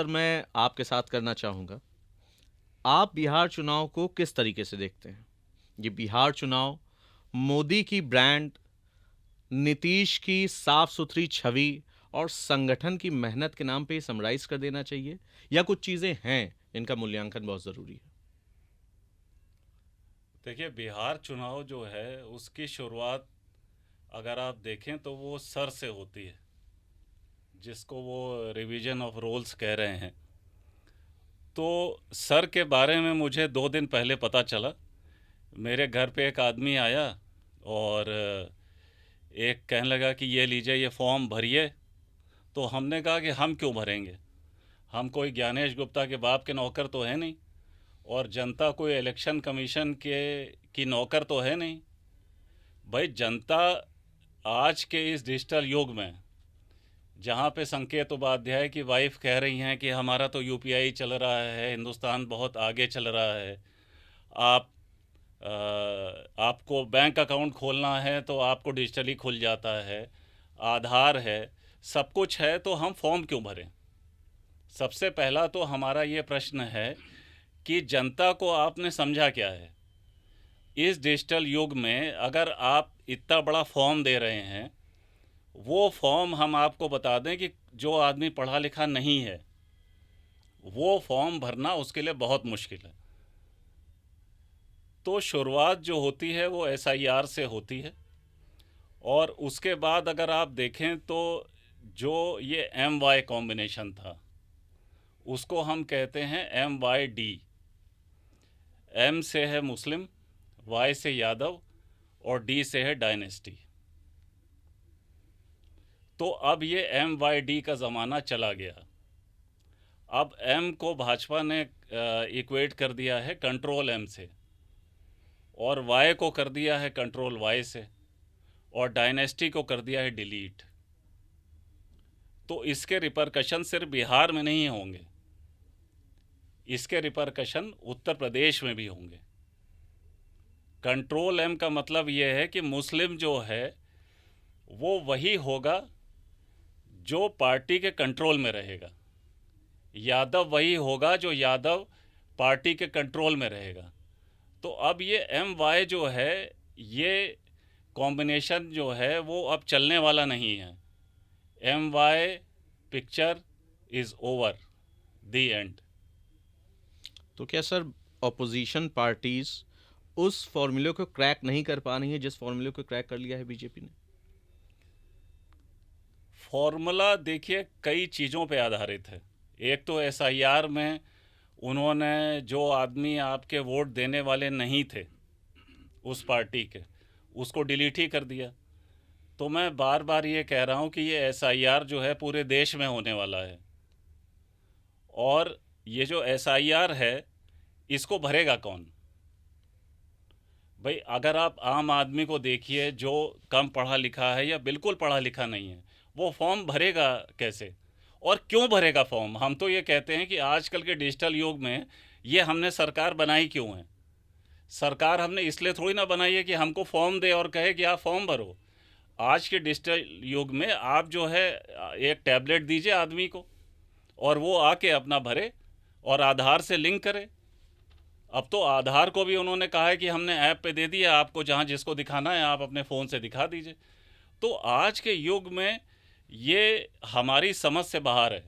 Sir मैं आपके साथ करना चाहूँगा। आप बिहार चुनाव को किस तरीके से देखते हैं? ये बिहार चुनाव मोदी की ब्रांड, नीतीश की साफ-सुथरी छवि और संगठन की मेहनत के नाम पे ये समराइज़ कर देना चाहिए या कुछ चीज़ें हैं, इनका मूल्यांकन बहुत ज़रूरी है? देखिए, बिहार चुनाव जो है उसकी शुरुआत अगर आप देखें तो वो सर से होती है, जिसको वो रिवीजन ऑफ रोल्स कह रहे हैं। तो सर के बारे में मुझे 2 दिन पहले पता चला। मेरे घर पे एक आदमी आया और एक कहने लगा कि ये लीजिए, ये फॉर्म भरिए। तो हमने कहा कि हम क्यों भरेंगे, हम कोई ज्ञानेश गुप्ता के बाप के नौकर तो है नहीं, और जनता कोई इलेक्शन कमीशन के की नौकर तो है नहीं। भाई, जनता आज के इस डिजिटल युग में, जहाँ पे संकेत उपाध्याय की वाइफ कह रही हैं कि हमारा तो यूपीआई चल रहा है, हिंदुस्तान बहुत आगे चल रहा है, आप आपको बैंक अकाउंट खोलना है तो आपको डिजिटली खुल जाता है, आधार है, सब कुछ है, तो हम फॉर्म क्यों भरें? सबसे पहला तो हमारा ये प्रश्न है कि जनता को आपने समझा क्या है? इस डिजिटल युग में अगर आप इतना बड़ा फॉर्म दे रहे हैं, वो फॉर्म हम आपको बता दें कि जो आदमी पढ़ा लिखा नहीं है, वो फॉर्म भरना उसके लिए बहुत मुश्किल है। तो शुरुआत जो होती है वो एसआईआर से होती है, और उसके बाद अगर आप देखें तो जो ये एम वाई कॉम्बिनेशन था, उसको हम कहते हैं MYD। एम से है मुस्लिम, वाई से यादव, और डी से है डायनेस्टी। तो अब ये MYD का ज़माना चला गया। अब एम को भाजपा ने इक्वेट कर दिया है कंट्रोल एम से, और वाई को कर दिया है कंट्रोल वाई से, और डायनेस्टी को कर दिया है डिलीट। तो इसके रिपरकशन सिर्फ बिहार में नहीं होंगे, इसके रिपरकशन उत्तर प्रदेश में भी होंगे। कंट्रोल एम का मतलब ये है कि मुस्लिम जो है वो वही होगा जो पार्टी के कंट्रोल में रहेगा, यादव वही होगा जो यादव पार्टी के कंट्रोल में रहेगा। तो अब ये MY जो है, ये कॉम्बिनेशन जो है वो अब चलने वाला नहीं है। MY picture is over, the and. तो क्या सर ऑपोजिशन पार्टीज़ उस फ़ॉर्मूले को क्रैक नहीं कर पा रही हैं जिस फ़ॉर्मूले को क्रैक कर लिया है बीजेपी ने? फॉर्मूला देखिए कई चीज़ों पे आधारित है। एक तो SIR में उन्होंने जो आदमी आपके वोट देने वाले नहीं थे उस पार्टी के, उसको डिलीट ही कर दिया। तो मैं बार बार ये कह रहा हूँ कि ये SIR जो है पूरे देश में होने वाला है, और ये जो SIR है इसको भरेगा कौन? भाई, अगर आप आम आदमी को देखिए जो कम पढ़ा लिखा है या बिल्कुल पढ़ा लिखा नहीं है, वो फॉर्म भरेगा कैसे? और क्यों भरेगा फॉर्म? हम तो ये कहते हैं कि आजकल के डिजिटल युग में ये हमने सरकार बनाई क्यों है? सरकार हमने इसलिए थोड़ी ना बनाई है कि हमको फॉर्म दे और कहे कि आप फॉर्म भरो। आज के डिजिटल युग में आप जो है एक टैबलेट दीजिए आदमी को, और वो आके अपना भरे और आधार से लिंक करे। अब तो आधार को भी उन्होंने कहा है कि हमने ऐप पे दे दिया, आपको जहाँ जिसको दिखाना है आप अपने फ़ोन से दिखा दीजिए। तो आज के युग में ये हमारी समझ से बाहर है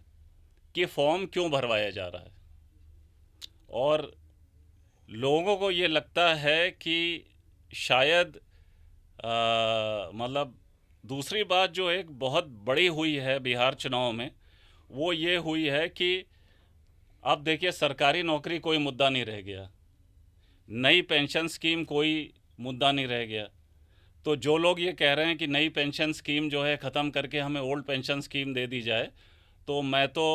कि फॉर्म क्यों भरवाया जा रहा है, और लोगों को ये लगता है कि शायद मतलब दूसरी बात जो एक बहुत बड़ी हुई है बिहार चुनाव में, वो ये हुई है कि अब देखिए सरकारी नौकरी कोई मुद्दा नहीं रह गया, नई पेंशन स्कीम कोई मुद्दा नहीं रह गया। तो जो लोग ये कह रहे हैं कि नई पेंशन स्कीम जो है ख़त्म करके हमें ओल्ड पेंशन स्कीम दे दी जाए, तो मैं तो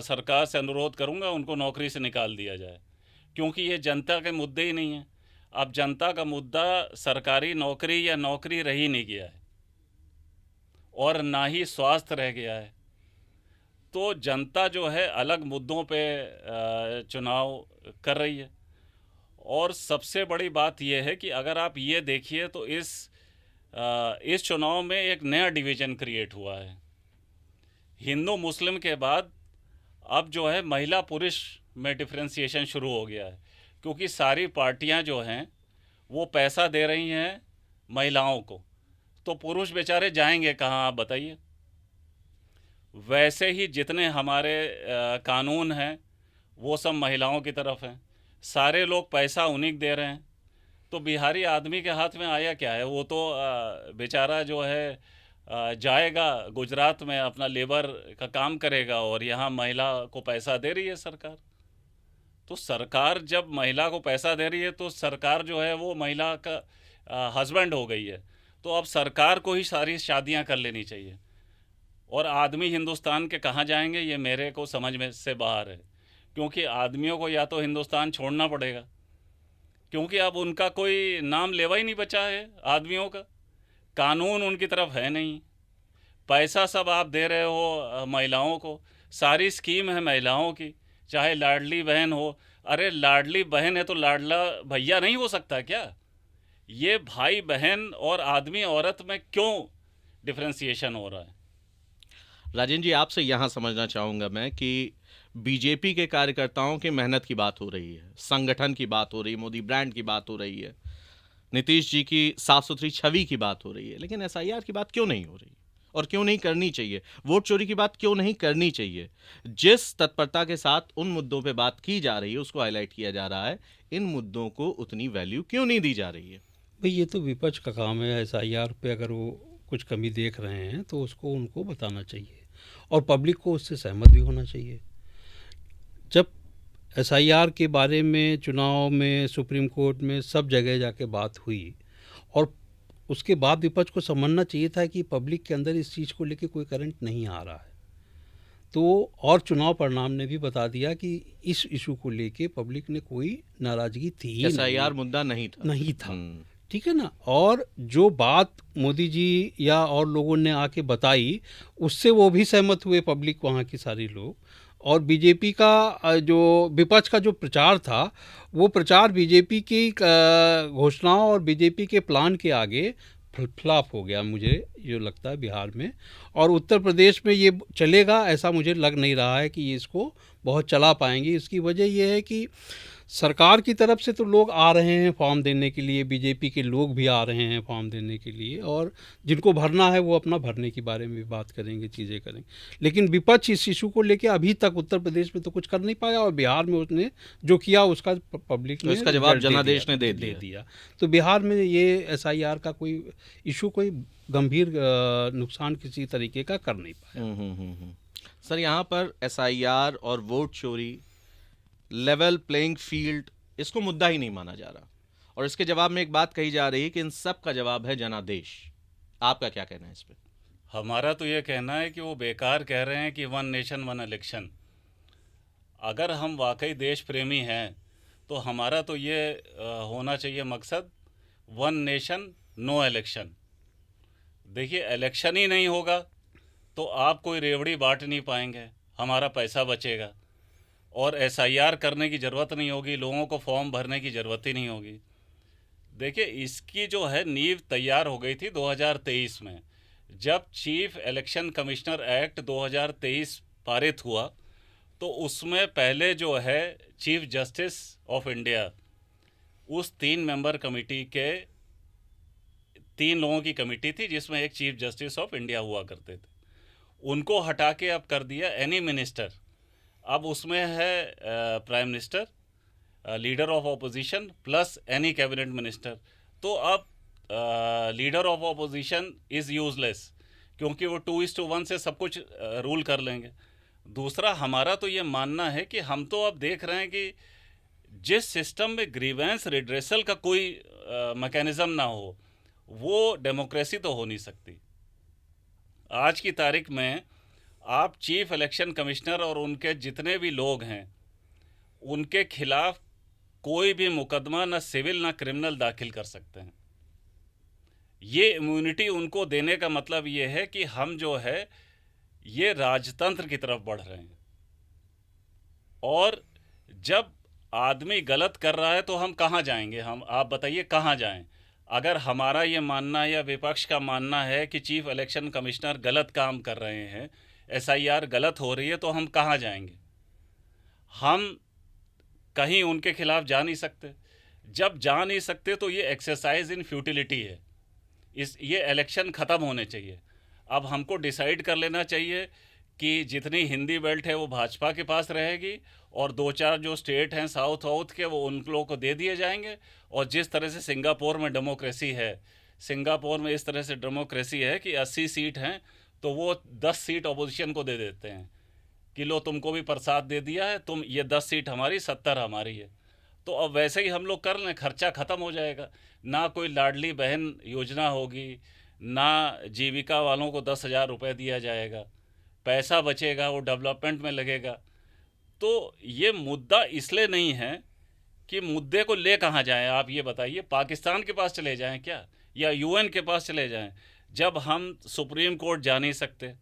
सरकार से अनुरोध करूंगा उनको नौकरी से निकाल दिया जाए, क्योंकि ये जनता के मुद्दे ही नहीं हैं। अब जनता का मुद्दा सरकारी नौकरी या नौकरी रह ही नहीं गया है, और ना ही स्वास्थ्य रह गया है। तो जनता जो है अलग मुद्दों पे चुनाव कर रही है। और सबसे बड़ी बात यह है कि अगर आप ये देखिए तो इस चुनाव में एक नया डिवीज़न क्रिएट हुआ है। हिंदू मुस्लिम के बाद अब जो है महिला पुरुष में डिफरेंशिएशन शुरू हो गया है, क्योंकि सारी पार्टियां जो हैं वो पैसा दे रही हैं महिलाओं को, तो पुरुष बेचारे जाएंगे कहाँ, आप बताइए। वैसे ही जितने हमारे कानून हैं वो सब महिलाओं की तरफ हैं, सारे लोग पैसा उन्हीं को दे रहे हैं, तो बिहारी आदमी के हाथ में आया क्या है? वो तो बेचारा जो है जाएगा गुजरात में अपना लेबर का काम करेगा, और यहाँ महिला को पैसा दे रही है सरकार। तो सरकार जब महिला को पैसा दे रही है तो सरकार जो है वो महिला का हस्बैंड हो गई है, तो अब सरकार को ही सारी शादियां कर लेनी चाहिए, और आदमी हिंदुस्तान के कहाँ जाएंगे ये मेरे को समझ में से बाहर है, क्योंकि आदमियों को या तो हिंदुस्तान छोड़ना पड़ेगा, क्योंकि अब उनका कोई नाम लेवा ही नहीं बचा है आदमियों का, कानून उनकी तरफ है नहीं, पैसा सब आप दे रहे हो महिलाओं को, सारी स्कीम है महिलाओं की, चाहे लाडली बहन हो। अरे लाडली बहन है तो लाडला भैया नहीं हो सकता क्या? ये भाई बहन और आदमी औरत में क्यों डिफरेंशिएशन हो रहा है? राजेंद्र जी, आपसे यहाँ समझना चाहूँगा मैं कि बीजेपी के कार्यकर्ताओं की मेहनत की बात हो रही है, संगठन की बात हो रही है, मोदी ब्रांड की बात हो रही है, नीतीश जी की साफ सुथरी छवि की बात हो रही है, लेकिन एसआईआर की बात क्यों नहीं हो रही और क्यों नहीं करनी चाहिए? वोट चोरी की बात क्यों नहीं करनी चाहिए? जिस तत्परता के साथ उन मुद्दों पे बात की जा रही है, उसको हाईलाइट किया जा रहा है, इन मुद्दों को उतनी वैल्यू क्यों नहीं दी जा रही है? भाई ये तो विपक्ष का काम है, एसआईआर पे अगर वो कुछ कमी देख रहे हैं तो उसको उनको बताना चाहिए, और पब्लिक को उससे सहमत भी होना चाहिए। जब एसआईआर के बारे में चुनाव में, सुप्रीम कोर्ट में, सब जगह जाके बात हुई, और उसके बाद विपक्ष को समझना चाहिए था कि पब्लिक के अंदर इस चीज़ को लेके कोई करंट नहीं आ रहा है, तो और चुनाव परिणाम ने भी बता दिया कि इस इशू को लेके पब्लिक ने कोई नाराज़गी थी ही एसआईआर मुद्दा नहीं था। ठीक है ना। और जो बात मोदी जी या और लोगों ने आके बताई, उससे वो भी सहमत हुए, पब्लिक वहाँ की सारी लोग। और बीजेपी का जो विपक्ष का जो प्रचार था, वो प्रचार बीजेपी की घोषणाओं और बीजेपी के प्लान के आगे फ्लॉप हो गया, मुझे जो लगता है बिहार में। और उत्तर प्रदेश में ये चलेगा ऐसा मुझे लग नहीं रहा है कि ये इसको बहुत चला पाएंगे। इसकी वजह ये है कि सरकार की तरफ से तो लोग आ रहे हैं फॉर्म देने के लिए, बीजेपी के लोग भी आ रहे हैं फॉर्म देने के लिए, और जिनको भरना है वो अपना भरने के बारे में भी बात करेंगे, चीज़ें करेंगे। लेकिन विपक्ष इस इशू को लेके अभी तक उत्तर प्रदेश में तो कुछ कर नहीं पाया, और बिहार में उसने जो किया उसका पब्लिक ने इसका जवाब जनादेश ने दे दिया। तो बिहार में ये एसआईआर का कोई इशू, कोई गंभीर नुकसान किसी तरीके का कर नहीं पाया। सर, यहाँ पर एसआईआर और वोट चोरी, लेवल प्लेइंग फील्ड, इसको मुद्दा ही नहीं माना जा रहा, और इसके जवाब में एक बात कही जा रही है कि इन सब का जवाब है जनादेश। आपका क्या कहना है इस पे? हमारा तो ये कहना है कि वो बेकार कह रहे हैं कि वन नेशन वन इलेक्शन। अगर हम वाकई देश प्रेमी हैं तो हमारा तो ये होना चाहिए मकसद, वन नेशन नो इलेक्शन। देखिए, इलेक्शन ही नहीं होगा तो आप कोई रेवड़ी बांट नहीं पाएंगे, हमारा पैसा बचेगा, और एसआईआर करने की ज़रूरत नहीं होगी, लोगों को फॉर्म भरने की ज़रूरत ही नहीं होगी। देखिए, इसकी जो है नींव तैयार हो गई थी 2023 में, जब चीफ इलेक्शन कमिश्नर एक्ट 2023 पारित हुआ, तो उसमें पहले जो है चीफ जस्टिस ऑफ इंडिया, उस 3 मेंबर कमेटी के 3 लोगों की कमेटी थी, जिसमें एक चीफ जस्टिस ऑफ इंडिया हुआ करते थे, उनको हटा के अब कर दिया एनी मिनिस्टर। अब उसमें है prime minister, leader of opposition plus any cabinet minister. तो अब leader of opposition is useless, क्योंकि वो 2:1 से सब कुछ रूल कर लेंगे। दूसरा, हमारा तो ये मानना है कि हम तो अब देख रहे हैं कि जिस सिस्टम में ग्रीवेंस रिड्रेसल का कोई मैकेनिज़्म ना हो, वो डेमोक्रेसी तो हो नहीं सकती। आज की तारीख में आप चीफ इलेक्शन कमिश्नर और उनके जितने भी लोग हैं, उनके खिलाफ कोई भी मुकदमा ना सिविल ना क्रिमिनल दाखिल कर सकते हैं। ये इम्यूनिटी उनको देने का मतलब ये है कि हम जो है ये राजतंत्र की तरफ बढ़ रहे हैं, और जब आदमी गलत कर रहा है तो हम कहाँ जाएंगे? हम, आप बताइए कहाँ जाएं? अगर हमारा ये मानना है या विपक्ष का मानना है कि चीफ इलेक्शन कमिश्नर गलत काम कर रहे हैं, एसआईआर गलत हो रही है, तो हम कहाँ जाएंगे? हम कहीं उनके खिलाफ जा नहीं सकते। जब जा नहीं सकते तो ये एक्सरसाइज इन फ्यूटिलिटी है। ये इलेक्शन ख़त्म होने चाहिए। अब हमको डिसाइड कर लेना चाहिए कि जितनी हिंदी बेल्ट है वो भाजपा के पास रहेगी और 2-4 जो स्टेट हैं साउथ साउथ के वो उन लोगों को दे दिए जाएंगे। और जिस तरह से सिंगापुर में डेमोक्रेसी है, सिंगापुर में इस तरह से डेमोक्रेसी है कि 80 सीट हैं तो वो 10 सीट अपोजिशन को दे देते हैं कि लो तुमको भी प्रसाद दे दिया है, तुम ये 10 सीट हमारी 70 हमारी है। तो अब वैसे ही हम लोग कर लें, खर्चा ख़त्म हो जाएगा। ना कोई लाडली बहन योजना होगी, ना जीविका वालों को 10,000 रुपये दिया जाएगा, पैसा बचेगा वो डेवलपमेंट में लगेगा। तो ये मुद्दा इसलिए नहीं है कि मुद्दे को ले कहाँ जाएं, आप ये बताइए। पाकिस्तान के पास चले जाएं क्या, या यूएन के पास चले जाएं, जब हम सुप्रीम कोर्ट जा नहीं सकते।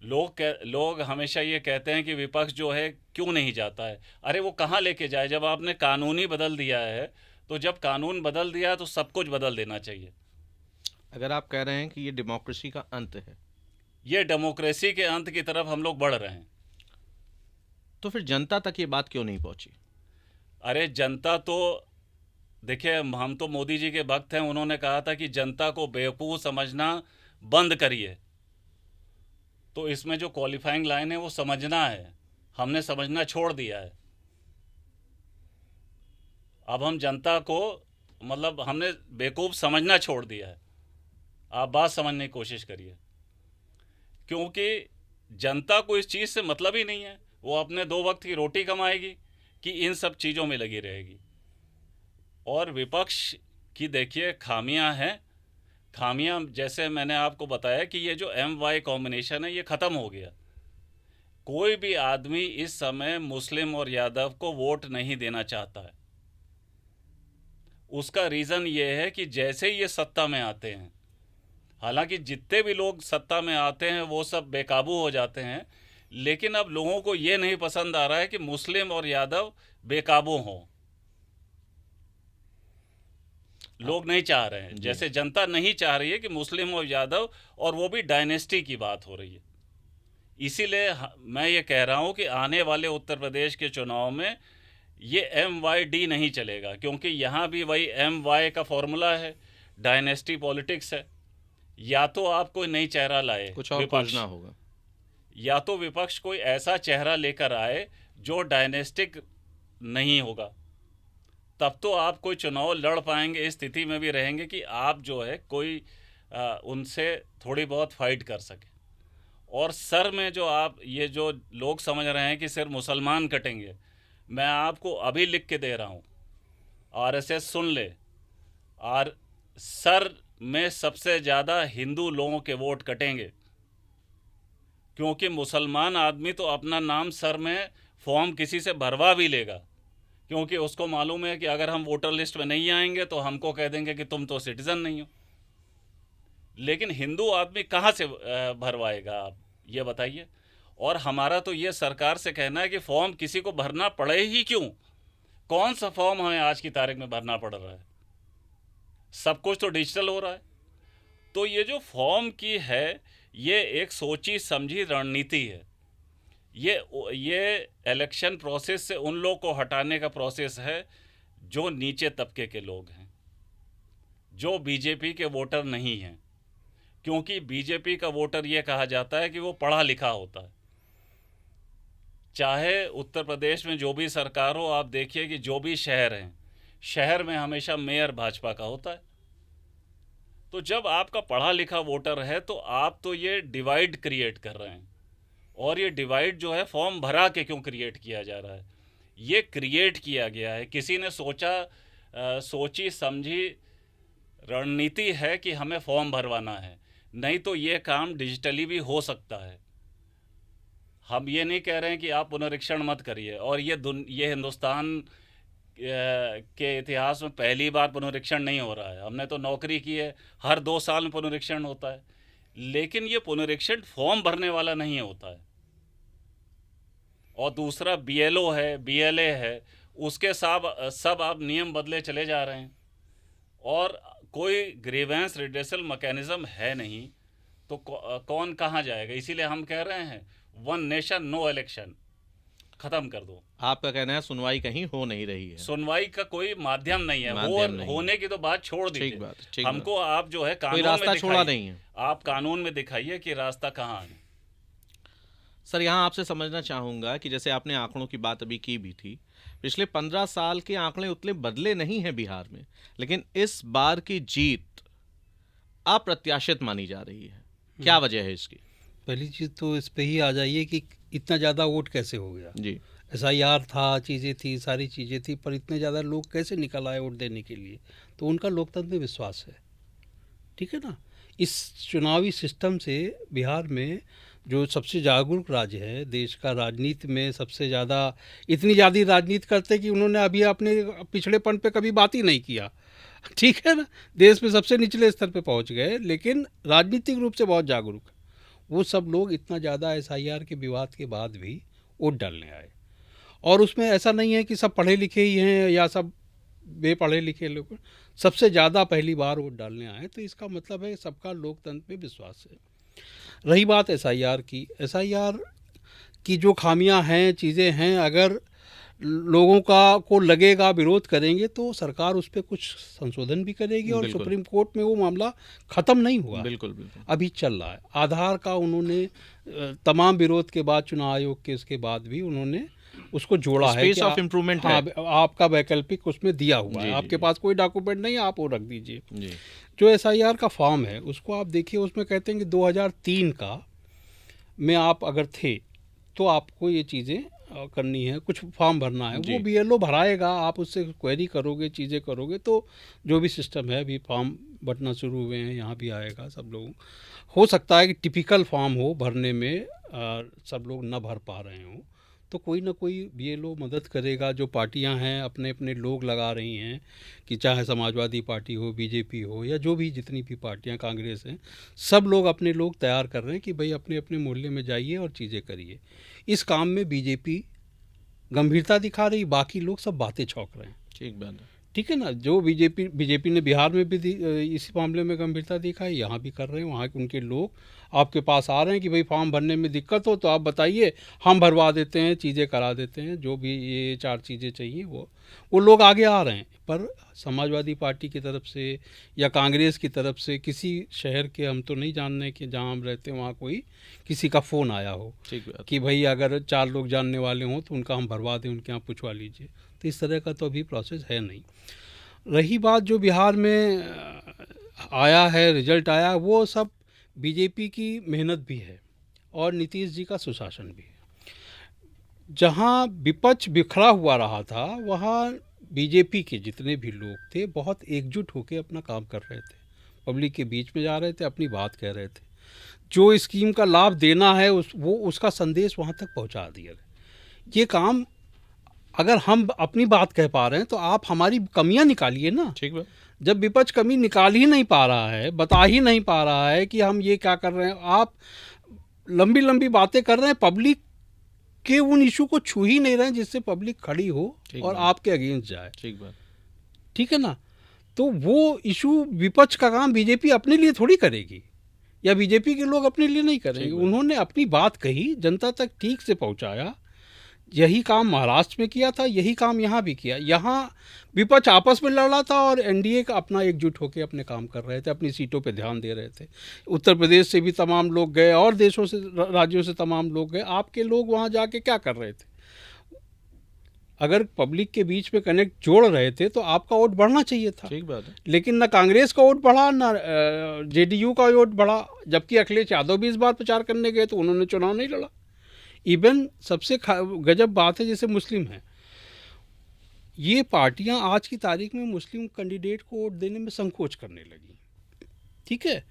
लोग हमेशा ये कहते हैं कि विपक्ष जो है क्यों नहीं जाता है। अरे वो कहाँ लेके जाए, जब आपने कानून ही बदल दिया है, तो जब कानून बदल दिया है तो सब कुछ बदल देना चाहिए। अगर आप कह रहे हैं कि ये डेमोक्रेसी का अंत है, ये डेमोक्रेसी के अंत की तरफ हम लोग बढ़ रहे हैं। तो फिर जनता तक ये बात क्यों नहीं पहुंची? अरे जनता तो देखिए, हम तो मोदी जी के भक्त हैं। उन्होंने कहा था कि जनता को बेवकूफ़ समझना बंद करिए। तो इसमें जो क्वालिफाइंग लाइन है वो समझना है, हमने समझना छोड़ दिया है। अब हम जनता को मतलब हमने बेवकूफ़ समझना छोड़ दिया है। आप बात समझने की कोशिश करिए, क्योंकि जनता को इस चीज़ से मतलब ही नहीं है। वो अपने 2 वक्त की रोटी कमाएगी कि इन सब चीज़ों में लगी रहेगी। और विपक्ष की देखिए खामियां हैं। खामियां जैसे मैंने आपको बताया कि ये जो MY कॉम्बिनेशन है ये ख़त्म हो गया। कोई भी आदमी इस समय मुस्लिम और यादव को वोट नहीं देना चाहता है। उसका रीज़न ये है कि जैसे ही ये सत्ता में आते हैं, हालांकि जितने भी लोग सत्ता में आते हैं वो सब बेकाबू हो जाते हैं, लेकिन अब लोगों को ये नहीं पसंद आ रहा है कि मुस्लिम और यादव बेकाबू हों। लोग नहीं चाह रहे हैं, जैसे जनता नहीं चाह रही है कि मुस्लिम और यादव, और वो भी डायनेस्टी की बात हो रही है। इसीलिए मैं ये कह रहा हूँ कि आने वाले उत्तर प्रदेश के चुनाव में ये MYD नहीं चलेगा, क्योंकि यहाँ भी वही MY का फॉर्मूला है, डायनेस्टी पॉलिटिक्स है। या तो आप कोई नई चेहरा लाए, कुछ और खोजना होगा, या तो विपक्ष कोई ऐसा चेहरा लेकर आए जो डायनेस्टिक नहीं होगा, तब तो आप कोई चुनाव लड़ पाएंगे। इस स्थिति में भी रहेंगे कि आप जो है कोई उनसे थोड़ी बहुत फाइट कर सके। और सर में जो आप ये जो लोग समझ रहे हैं कि सिर्फ मुसलमान कटेंगे, मैं आपको अभी लिख के दे रहा हूँ, RSS सुन ले, और सर में सबसे ज़्यादा हिंदू लोगों के वोट कटेंगे। क्योंकि मुसलमान आदमी तो अपना नाम सर में फॉर्म किसी से भरवा भी लेगा, क्योंकि उसको मालूम है कि अगर हम वोटर लिस्ट में नहीं आएंगे तो हमको कह देंगे कि तुम तो सिटीज़न नहीं हो। लेकिन हिंदू आदमी कहाँ से भरवाएगा, आप ये बताइए। और हमारा तो ये सरकार से कहना है कि फॉर्म किसी को भरना पड़े ही क्यों। कौन सा फॉर्म हमें आज की तारीख में भरना पड़ रहा है, सब कुछ तो डिजिटल हो रहा है। तो ये जो फॉर्म की है ये एक सोची समझी रणनीति है। ये इलेक्शन प्रोसेस से उन लोग को हटाने का प्रोसेस है जो नीचे तबके के लोग हैं, जो बीजेपी के वोटर नहीं हैं। क्योंकि बीजेपी का वोटर ये कहा जाता है कि वो पढ़ा लिखा होता है। चाहे उत्तर प्रदेश में जो भी सरकार हो, आप देखिए कि जो भी शहर हैं, शहर में हमेशा मेयर भाजपा का होता है। तो जब आपका पढ़ा लिखा वोटर है तो आप तो ये डिवाइड क्रिएट कर रहे हैं। और ये डिवाइड जो है फॉर्म भरा के क्यों क्रिएट किया जा रहा है, ये क्रिएट किया गया है, किसी ने सोची समझी रणनीति है कि हमें फॉर्म भरवाना है। नहीं तो ये काम डिजिटली भी हो सकता है। हम ये नहीं कह रहे हैं कि आप पुनरीक्षण मत करिए। और ये हिंदुस्तान के इतिहास में पहली बार पुनरीक्षण नहीं हो रहा है। हमने तो नौकरी की है, हर 2 साल में पुनरीक्षण होता है, लेकिन ये पुनरीक्षण फॉर्म भरने वाला नहीं होता है। और दूसरा BLO है, BLA है, उसके सब आप नियम बदले चले जा रहे हैं और कोई ग्रीवेंस रिड्रेसल मैकेनिज्म है नहीं, तो कौन कहाँ जाएगा। इसीलिए हम कह रहे हैं 1 नेशन नो इलेक्शन। खत्म कर दो। आपका कहना है सुनवाई कहीं हो नहीं रही है। सुनवाई का कोई माध्यम नहीं है, माध्यम नहीं है। होने की तो बात छोड़ ठीक दीजिए। बात, ठीक हमको आप जो है कोई कानून में रास्ता छोड़ा दिखाइए, नहीं है। आप कानून में दिखाइए कि रास्ता कहाँ है। सर यहाँ आपसे समझना चाहूँगा कि जैसे आपने आंकड़ों की बात अभी की भी थी, पिछले 15 साल के आंकड़े उतने बदले नहीं हैं बिहार में, लेकिन इस बार की जीत अप्रत्याशित मानी जा रही है। क्या वजह है इसकी? पहली चीज़ तो इस पे ही आ जाइए कि इतना ज़्यादा वोट कैसे हो गया। जी, SIR था, चीज़ें थी, सारी चीज़ें थी, पर इतने ज़्यादा लोग कैसे निकल आए वोट देने के लिए? तो उनका लोकतंत्र में विश्वास है, ठीक है ना। इस चुनावी सिस्टम से बिहार में जो सबसे जागरूक राज्य है देश का, राजनीति में सबसे ज़्यादा, इतनी ज़्यादा राजनीति करते कि उन्होंने अभी अपने पिछड़ेपन पे कभी बात ही नहीं किया, ठीक है ना। देश में सबसे निचले स्तर पे पहुंच गए, लेकिन राजनीतिक रूप से बहुत जागरूक है। वो सब लोग इतना ज़्यादा SIR के विवाद के बाद भी वोट डालने आए। और उसमें ऐसा नहीं है कि सब पढ़े लिखे ही हैं या सब बेपढ़े लिखे लोग, सबसे ज़्यादा पहली बार वोट डालने आए, तो इसका मतलब है सबका लोकतंत्र में विश्वास है। रही बात SIR की, SIR की जो खामियां हैं, चीज़ें हैं, अगर लोगों का को लगेगा विरोध करेंगे तो सरकार उस पर कुछ संशोधन भी करेगी, और बिल्कुल। सुप्रीम कोर्ट में वो मामला ख़त्म नहीं हुआ, बिल्कुल बिल्कुल। अभी चल रहा है। आधार का उन्होंने तमाम विरोध के बाद, चुनाव आयोग के इसके बाद भी उन्होंने उसको जोड़ा है स्पेस कि ऑफ इम्प्रूवमेंट हाँ, है। आपका वैकल्पिक उसमें दिया हुआ जी, है, जी, आपके जी। पास कोई डॉक्यूमेंट नहीं है, आप वो रख दीजिए। जी, जो SIR का फॉर्म है उसको आप देखिए, उसमें कहते हैं कि 2003 का में आप अगर थे तो आपको ये चीज़ें करनी है, कुछ फॉर्म भरना है, जी। वो BLO भराएगा, आप उससे क्वेरी करोगे, चीज़ें करोगे, तो जो भी सिस्टम है, अभी फॉर्म बंटना शुरू हुए हैं, यहाँ भी आएगा सब लोगों। हो सकता है कि टिपिकल फॉर्म हो भरने में, सब लोग न भर पा रहे हों, तो कोई ना कोई BLO मदद करेगा। जो पार्टियां हैं अपने अपने लोग लगा रही हैं, कि चाहे समाजवादी पार्टी हो, BJP हो, या जो भी जितनी भी पार्टियां, कांग्रेस हैं, सब लोग अपने लोग तैयार कर रहे हैं कि भाई अपने अपने मोहल्ले में जाइए और चीज़ें करिए। इस काम में BJP गंभीरता दिखा रही, बाकी लोग सब बातें छौंक रहे हैं, ठीक बात है। ठीक है ना। जो बीजेपी ने बिहार में भी इस मामले में गंभीरता दिखाई, यहाँ भी कर रहे हैं। वहाँ के उनके लोग आपके पास आ रहे हैं कि भाई फॉर्म भरने में दिक्कत हो तो आप बताइए, हम भरवा देते हैं, चीज़ें करा देते हैं, जो भी ये 4 चीज़ें चाहिए वो लोग आगे आ रहे हैं। पर समाजवादी पार्टी की तरफ से या कांग्रेस की तरफ से किसी शहर के, हम तो नहीं जान रहे कि जहाँ हम रहते हैं वहाँ कोई किसी का फ़ोन आया हो ठीक बात। कि भाई अगर 4 लोग जानने वाले हों तो उनका हम भरवा दें, उनके यहाँ पूछवा लीजिए। तो इस तरह का तो अभी प्रोसेस है नहीं। रही बात जो बिहार में आया है, रिजल्ट आया, वो सब BJP की मेहनत भी है और नीतीश जी का सुशासन भी है। जहाँ विपक्ष बिखरा हुआ रहा था, वहाँ BJP के जितने भी लोग थे बहुत एकजुट होकर अपना काम कर रहे थे, पब्लिक के बीच में जा रहे थे, अपनी बात कह रहे थे। जो स्कीम का लाभ देना है उसका संदेश वहाँ तक पहुँचा दिया। ये काम अगर हम अपनी बात कह पा रहे हैं तो आप हमारी कमियां निकालिए ना। ठीक बात। जब विपक्ष कमी निकाल ही नहीं पा रहा है, बता ही नहीं पा रहा है कि हम ये क्या कर रहे हैं, आप लंबी लंबी बातें कर रहे हैं, पब्लिक के उन इशू को छू ही नहीं रहे हैं जिससे पब्लिक खड़ी हो और आपके अगेंस्ट जाए। ठीक बात। ठीक है ना। तो वो इशू विपक्ष का काम BJP अपने लिए थोड़ी करेगी, या BJP के लोग अपने लिए नहीं करेंगे। उन्होंने अपनी बात कही, जनता तक ठीक से पहुंचाया। यही काम महाराष्ट्र में किया था, यही काम यहाँ भी किया। यहाँ विपक्ष आपस में लड़ रहा था और NDA का अपना एकजुट होकर अपने काम कर रहे थे, अपनी सीटों पे ध्यान दे रहे थे। उत्तर प्रदेश से भी तमाम लोग गए और देशों से, राज्यों से तमाम लोग गए। आपके लोग वहाँ जाके क्या कर रहे थे? अगर पब्लिक के बीच में कनेक्ट जोड़ रहे थे तो आपका वोट बढ़ना चाहिए था। ठीक बात है। लेकिन ना कांग्रेस का वोट बढ़ा, ना JDU का वोट बढ़ा। जबकि अखिलेश यादव भी इस बार प्रचार करने गए तो उन्होंने चुनाव नहीं लड़ा। इवन सबसे गजब बात है, जैसे मुस्लिम हैं, ये पार्टियां आज की तारीख में मुस्लिम कैंडिडेट को वोट देने में संकोच करने लगी। ठीक है।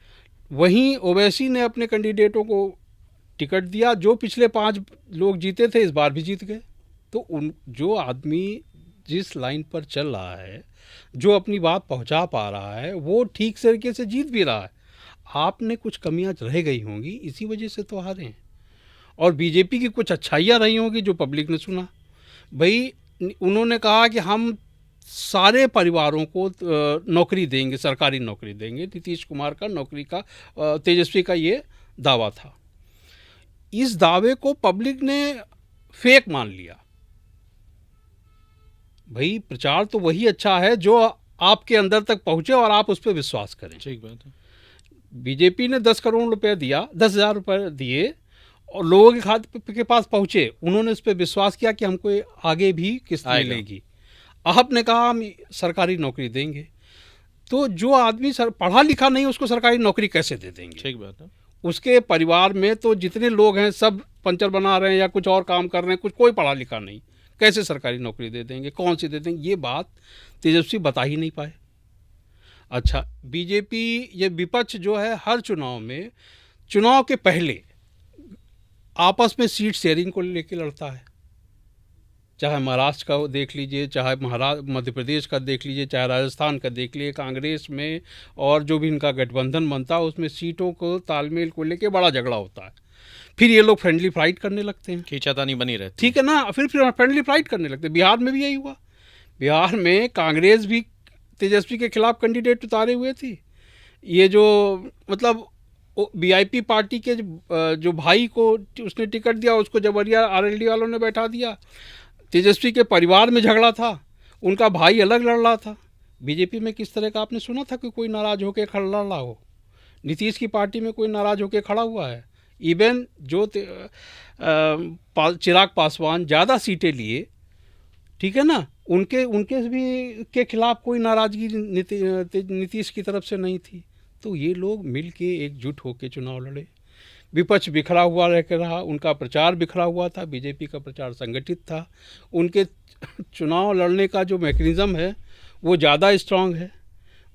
वहीं ओवैसी ने अपने कैंडिडेटों को टिकट दिया, जो पिछले 5 लोग जीते थे इस बार भी जीत गए। तो जो आदमी जिस लाइन पर चल रहा है, जो अपनी बात पहुंचा पा रहा है, वो ठीक तरीके से जीत भी रहा है। आपने कुछ कमियां रह गई होंगी, इसी वजह से तो हारे हैं। और BJP की कुछ अच्छाइयाँ रही होंगी जो पब्लिक ने सुना। भाई उन्होंने कहा कि हम सारे परिवारों को नौकरी देंगे, सरकारी नौकरी देंगे। नीतीश कुमार का नौकरी का, तेजस्वी का ये दावा था। इस दावे को पब्लिक ने फेक मान लिया। भाई प्रचार तो वही अच्छा है जो आपके अंदर तक पहुंचे और आप उस पर विश्वास करें। ठीक बात है। बीजेपी ने 10 करोड़ रुपए दिया, 10,000 रुपए दिए और लोगों के खाते के पास पहुंचे, उन्होंने उस पर विश्वास किया कि हमको आगे भी किस्त आएगा। मिलेगी। आपने कहा हम सरकारी नौकरी देंगे, तो जो आदमी पढ़ा लिखा नहीं उसको सरकारी नौकरी कैसे दे देंगे? ठीक बात है। उसके परिवार में तो जितने लोग हैं सब पंचर बना रहे हैं या कुछ और काम कर रहे हैं, कुछ कोई पढ़ा लिखा नहीं, कैसे सरकारी नौकरी दे देंगे? कौन सी दे देंगे? ये बात तेजस्वी बता ही नहीं पाए। अच्छा, बीजेपी ये विपक्ष जो है हर चुनाव में, चुनाव के पहले आपस में सीट शेयरिंग को लेकर लड़ता है। चाहे महाराष्ट्र का देख लीजिए, चाहे मध्य प्रदेश का देख लीजिए, चाहे राजस्थान का देख लीजिए, कांग्रेस में और जो भी इनका गठबंधन बनता है उसमें सीटों को तालमेल को लेकर बड़ा झगड़ा होता है। फिर ये लोग फ्रेंडली फाइट करने लगते हैं, खींचातानी बनी रहती। ठीक है ना, फिर फ्रेंडली फाइट करने लगते हैं। बिहार में भी यही हुआ। बिहार में कांग्रेस भी तेजस्वी के खिलाफ कैंडिडेट उतारे हुए थी। ये जो मतलब वीआईपी पार्टी के जो भाई को उसने टिकट दिया, उसको जबरिया आरएलडी वालों ने बैठा दिया। तेजस्वी के परिवार में झगड़ा था, उनका भाई अलग लड़ रहा था। बीजेपी में किस तरह का आपने सुना था कि कोई नाराज होकर खड़ा लड़ रहा हो? नीतीश की पार्टी में कोई नाराज होकर खड़ा हुआ है? इवन जो चिराग पासवान ज़्यादा सीटें लिए, ठीक है ना, उनके भी के खिलाफ कोई नाराज़गी नीतीश की तरफ से नहीं थी। तो ये लोग मिल के एकजुट होकर चुनाव लड़े। विपक्ष बिखरा हुआ रहा, उनका प्रचार बिखरा हुआ था, बीजेपी का प्रचार संगठित था। उनके चुनाव लड़ने का जो मैकेनिज़्म है वो ज़्यादा स्ट्रांग है।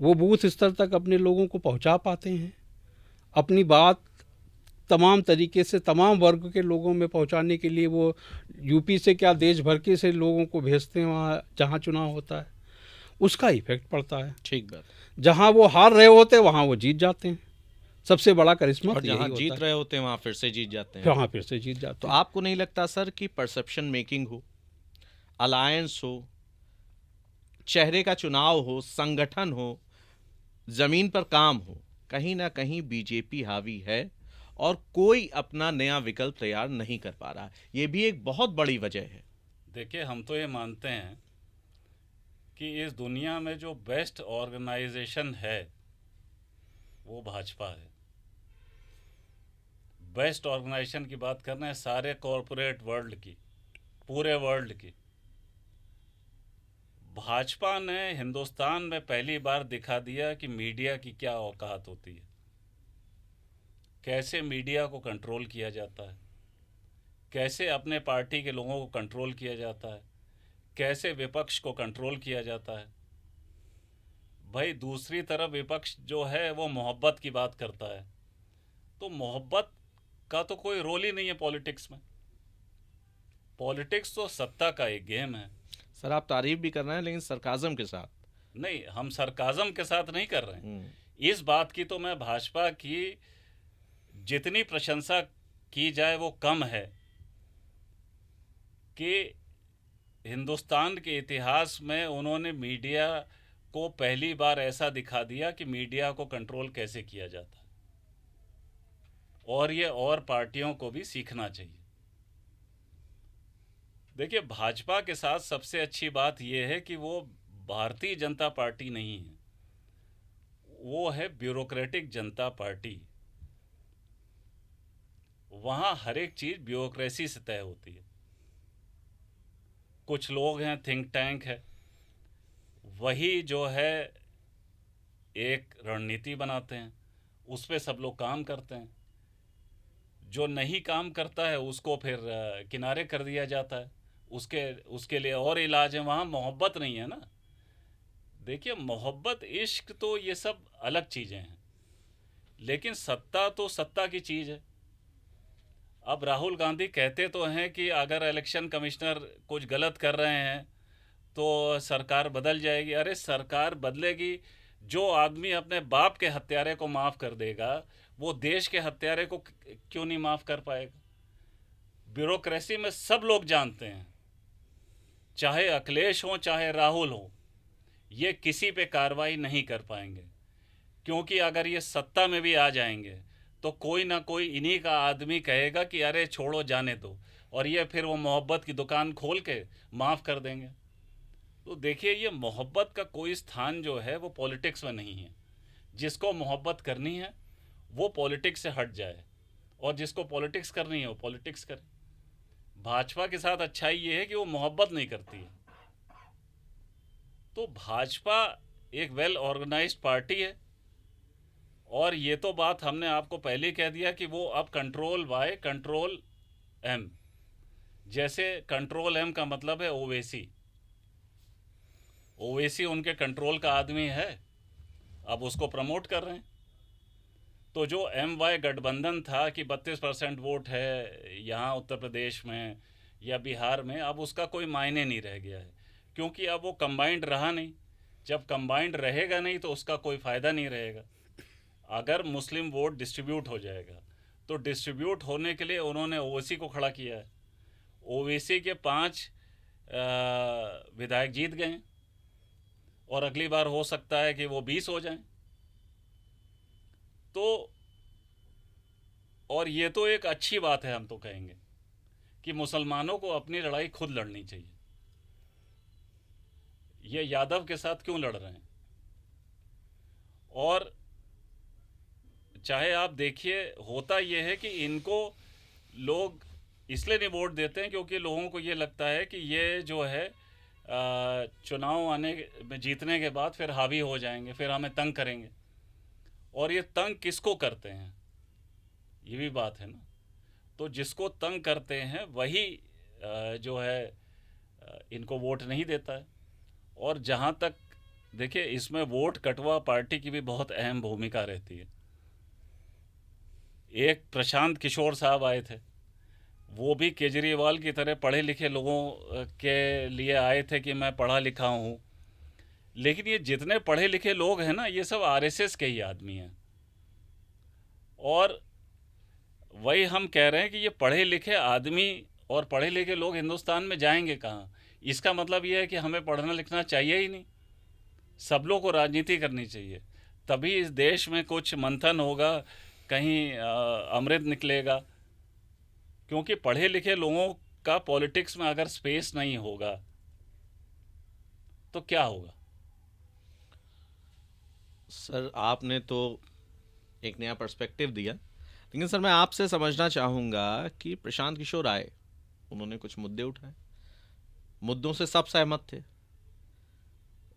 वो बूथ स्तर तक अपने लोगों को पहुंचा पाते हैं, अपनी बात तमाम तरीके से तमाम वर्ग के लोगों में पहुंचाने के लिए वो यूपी से क्या देश भर के से लोगों को भेजते हैं वहाँ जहाँ चुनाव होता है, उसका इफेक्ट पड़ता है। ठीक बात। जहाँ वो हार रहे होते हैं वहाँ वो जीत जाते हैं। सबसे बड़ा करिश्मा और तो यही जहाँ होता जीत है। रहे होते हैं वहाँ फिर से जीत जाते हैं। वहाँ फिर से जीत जाते तो हैं। आपको नहीं लगता सर कि परसेप्शन मेकिंग हो, अलायंस हो, चेहरे का चुनाव हो, संगठन हो, जमीन पर काम हो, कहीं ना कहीं बीजेपी हावी है और कोई अपना नया विकल्प तैयार नहीं कर पा रहा? ये भी एक बहुत बड़ी वजह है। देखिए, हम तो ये मानते हैं कि इस दुनिया में जो बेस्ट ऑर्गेनाइजेशन है वो भाजपा है। बेस्ट ऑर्गेनाइजेशन की बात करना है सारे कॉरपोरेट वर्ल्ड की, पूरे वर्ल्ड की। भाजपा ने हिंदुस्तान में पहली बार दिखा दिया कि मीडिया की क्या औकात होती है, कैसे मीडिया को कंट्रोल किया जाता है, कैसे अपने पार्टी के लोगों को कंट्रोल किया जाता है, कैसे विपक्ष को कंट्रोल किया जाता है। भाई दूसरी तरफ विपक्ष जो है वो मोहब्बत की बात करता है, तो मोहब्बत का तो कोई रोल ही नहीं है पॉलिटिक्स में। पॉलिटिक्स तो सत्ता का एक गेम है। सर आप तारीफ भी कर रहे हैं लेकिन सरकाजम के साथ। नहीं, हम सरकाजम के साथ नहीं कर रहे हैं। इस बात की तो मैं भाजपा की जितनी प्रशंसा की जाए वो कम है कि हिंदुस्तान के इतिहास में उन्होंने मीडिया को पहली बार ऐसा दिखा दिया कि मीडिया को कंट्रोल कैसे किया जाता है, और ये और पार्टियों को भी सीखना चाहिए। देखिए, भाजपा के साथ सबसे अच्छी बात यह है कि वो भारतीय जनता पार्टी नहीं है, वो है ब्यूरोक्रेटिक जनता पार्टी। वहाँ हर एक चीज़ ब्यूरोक्रेसी से तय होती है। कुछ लोग हैं, थिंक टैंक है, वही जो है एक रणनीति बनाते हैं, उस पर सब लोग काम करते हैं। जो नहीं काम करता है उसको फिर किनारे कर दिया जाता है, उसके लिए और इलाज है। वहाँ मोहब्बत नहीं है ना। देखिए, मोहब्बत, इश्क तो ये सब अलग चीज़ें हैं, लेकिन सत्ता तो सत्ता की चीज़ है। अब राहुल गांधी कहते तो हैं कि अगर इलेक्शन कमिश्नर कुछ गलत कर रहे हैं तो सरकार बदल जाएगी। अरे सरकार बदलेगी, जो आदमी अपने बाप के हत्यारे को माफ़ कर देगा वो देश के हत्यारे को क्यों नहीं माफ़ कर पाएगा? ब्यूरोक्रेसी में सब लोग जानते हैं, चाहे अखिलेश हो चाहे राहुल हो, ये किसी पे कार्रवाई नहीं कर पाएंगे, क्योंकि अगर ये सत्ता में भी आ जाएंगे तो कोई ना कोई इन्हीं का आदमी कहेगा कि अरे छोड़ो, जाने दो। और ये फिर वो मोहब्बत की दुकान खोल के माफ़ कर देंगे। तो देखिए, ये मोहब्बत का कोई स्थान जो है वो पॉलिटिक्स में नहीं है। जिसको मोहब्बत करनी है वो पॉलिटिक्स से हट जाए, और जिसको पॉलिटिक्स करनी है वो पॉलिटिक्स करे। भाजपा के साथ अच्छाई ये है कि वो मोहब्बत नहीं करती है। तो भाजपा एक वेल ऑर्गेनाइज्ड पार्टी है, और ये तो बात हमने आपको पहले ही कह दिया कि वो अब कंट्रोल वाई कंट्रोल एम, जैसे कंट्रोल एम का मतलब है ओवैसी। ओवैसी उनके कंट्रोल का आदमी है, अब उसको प्रमोट कर रहे हैं। तो जो एम वाई गठबंधन था कि 32% वोट है यहाँ उत्तर प्रदेश में या बिहार में, अब उसका कोई मायने नहीं रह गया है, क्योंकि अब वो कंबाइंड रहा नहीं। जब कंबाइंड रहेगा नहीं तो उसका कोई फ़ायदा नहीं रहेगा। अगर मुस्लिम वोट डिस्ट्रीब्यूट हो जाएगा तो डिस्ट्रीब्यूट होने के लिए उन्होंने ओवैसी को खड़ा किया है। ओवैसी के 5 विधायक जीत गए हैं, और अगली बार हो सकता है कि वो 20 हो जाएं। तो और ये तो एक अच्छी बात है, हम तो कहेंगे कि मुसलमानों को अपनी लड़ाई खुद लड़नी चाहिए। ये यादव के साथ क्यों लड़ रहे हैं? और चाहे आप देखिए, होता ये है कि इनको लोग इसलिए नहीं वोट देते हैं क्योंकि लोगों को ये लगता है कि ये जो है चुनाव आने में जीतने के बाद फिर हावी हो जाएंगे, फिर हमें तंग करेंगे। और ये तंग किसको करते हैं, ये भी बात है ना। तो जिसको तंग करते हैं वही जो है इनको वोट नहीं देता है। और जहाँ तक देखिए, इसमें वोट कटवा पार्टी की भी बहुत अहम भूमिका रहती है। एक प्रशांत किशोर साहब आए थे, वो भी केजरीवाल की तरह पढ़े लिखे लोगों के लिए आए थे कि मैं पढ़ा लिखा हूँ। लेकिन ये जितने पढ़े लिखे लोग हैं ना, ये सब आरएसएस के ही आदमी हैं। और वही हम कह रहे हैं कि ये पढ़े लिखे आदमी और पढ़े लिखे लोग हिंदुस्तान में जाएंगे कहाँ? इसका मतलब ये है कि हमें पढ़ना लिखना चाहिए ही नहीं, सब लोग को राजनीति करनी चाहिए, तभी इस देश में कुछ मंथन होगा, कहीं अमृत निकलेगा। क्योंकि पढ़े लिखे लोगों का पॉलिटिक्स में अगर स्पेस नहीं होगा तो क्या होगा? सर, आपने तो एक नया पर्सपेक्टिव दिया, लेकिन सर मैं आपसे समझना चाहूँगा कि प्रशांत किशोर आए, उन्होंने कुछ मुद्दे उठाए, मुद्दों से सब सहमत थे,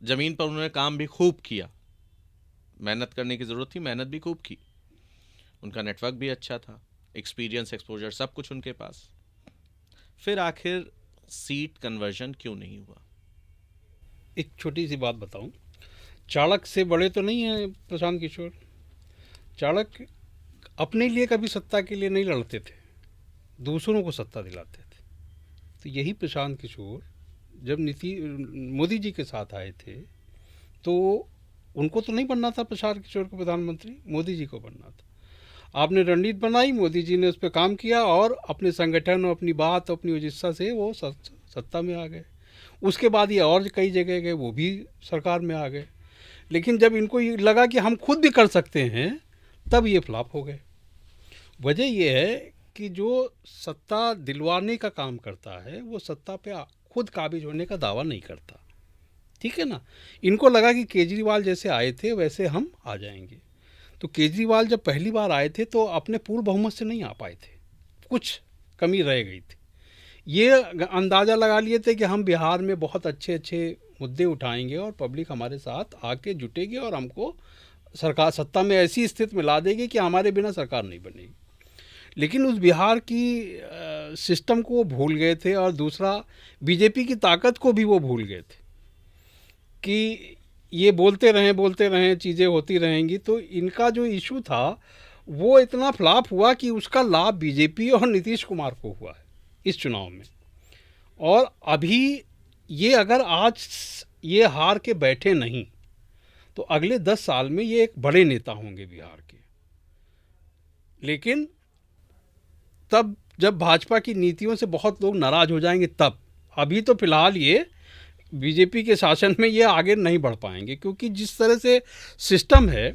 ज़मीन पर उन्होंने काम भी खूब किया, मेहनत करने की ज़रूरत थी, मेहनत भी खूब की, उनका नेटवर्क भी अच्छा था, एक्सपीरियंस एक्सपोजर सब कुछ उनके पास। फिर आखिर सीट कन्वर्जन क्यों नहीं हुआ? एक छोटी सी बात बताऊं, चाणक्य से बड़े तो नहीं हैं प्रशांत किशोर। चाणक्य अपने लिए कभी सत्ता के लिए नहीं लड़ते थे, दूसरों को सत्ता दिलाते थे। तो यही प्रशांत किशोर जब मोदी जी के साथ आए थे तो उनको तो नहीं बनना था प्रशांत किशोर को प्रधानमंत्री, मोदी जी को बनना था। आपने रणनीति बनाई, मोदी जी ने उस पर काम किया और अपने संगठन और अपनी बात और अपनी वजिस्सा से वो सत्ता में आ गए। उसके बाद ये और कई जगह गए, वो भी सरकार में आ गए। लेकिन जब इनको ये लगा कि हम खुद भी कर सकते हैं, तब ये फ्लॉप हो गए। वजह ये है कि जो सत्ता दिलवाने का काम करता है वो सत्ता पे खुद काबिज होने का दावा नहीं करता, ठीक है ना। इनको लगा कि केजरीवाल जैसे आए थे वैसे हम आ जाएंगे। तो केजरीवाल जब पहली बार आए थे तो अपने पूर्ण बहुमत से नहीं आ पाए थे, कुछ कमी रह गई थी। ये अंदाज़ा लगा लिए थे कि हम बिहार में बहुत अच्छे अच्छे मुद्दे उठाएंगे और पब्लिक हमारे साथ आके जुटेगी और हमको सरकार सत्ता में ऐसी स्थिति में ला देगी कि हमारे बिना सरकार नहीं बनेगी। लेकिन उस बिहार की सिस्टम को वो भूल गए थे, और दूसरा बीजेपी की ताकत को भी वो भूल गए थे कि ये बोलते रहें चीज़ें होती रहेंगी। तो इनका जो इशू था वो इतना फ्लॉप हुआ कि उसका लाभ बीजेपी और नीतीश कुमार को हुआ है इस चुनाव में। और अभी ये अगर आज ये हार के बैठे नहीं तो अगले 10 साल में ये एक बड़े नेता होंगे बिहार के। लेकिन तब जब भाजपा की नीतियों से बहुत लोग नाराज़ हो जाएंगे तब। अभी तो फिलहाल ये बीजेपी के शासन में ये आगे नहीं बढ़ पाएंगे, क्योंकि जिस तरह से सिस्टम है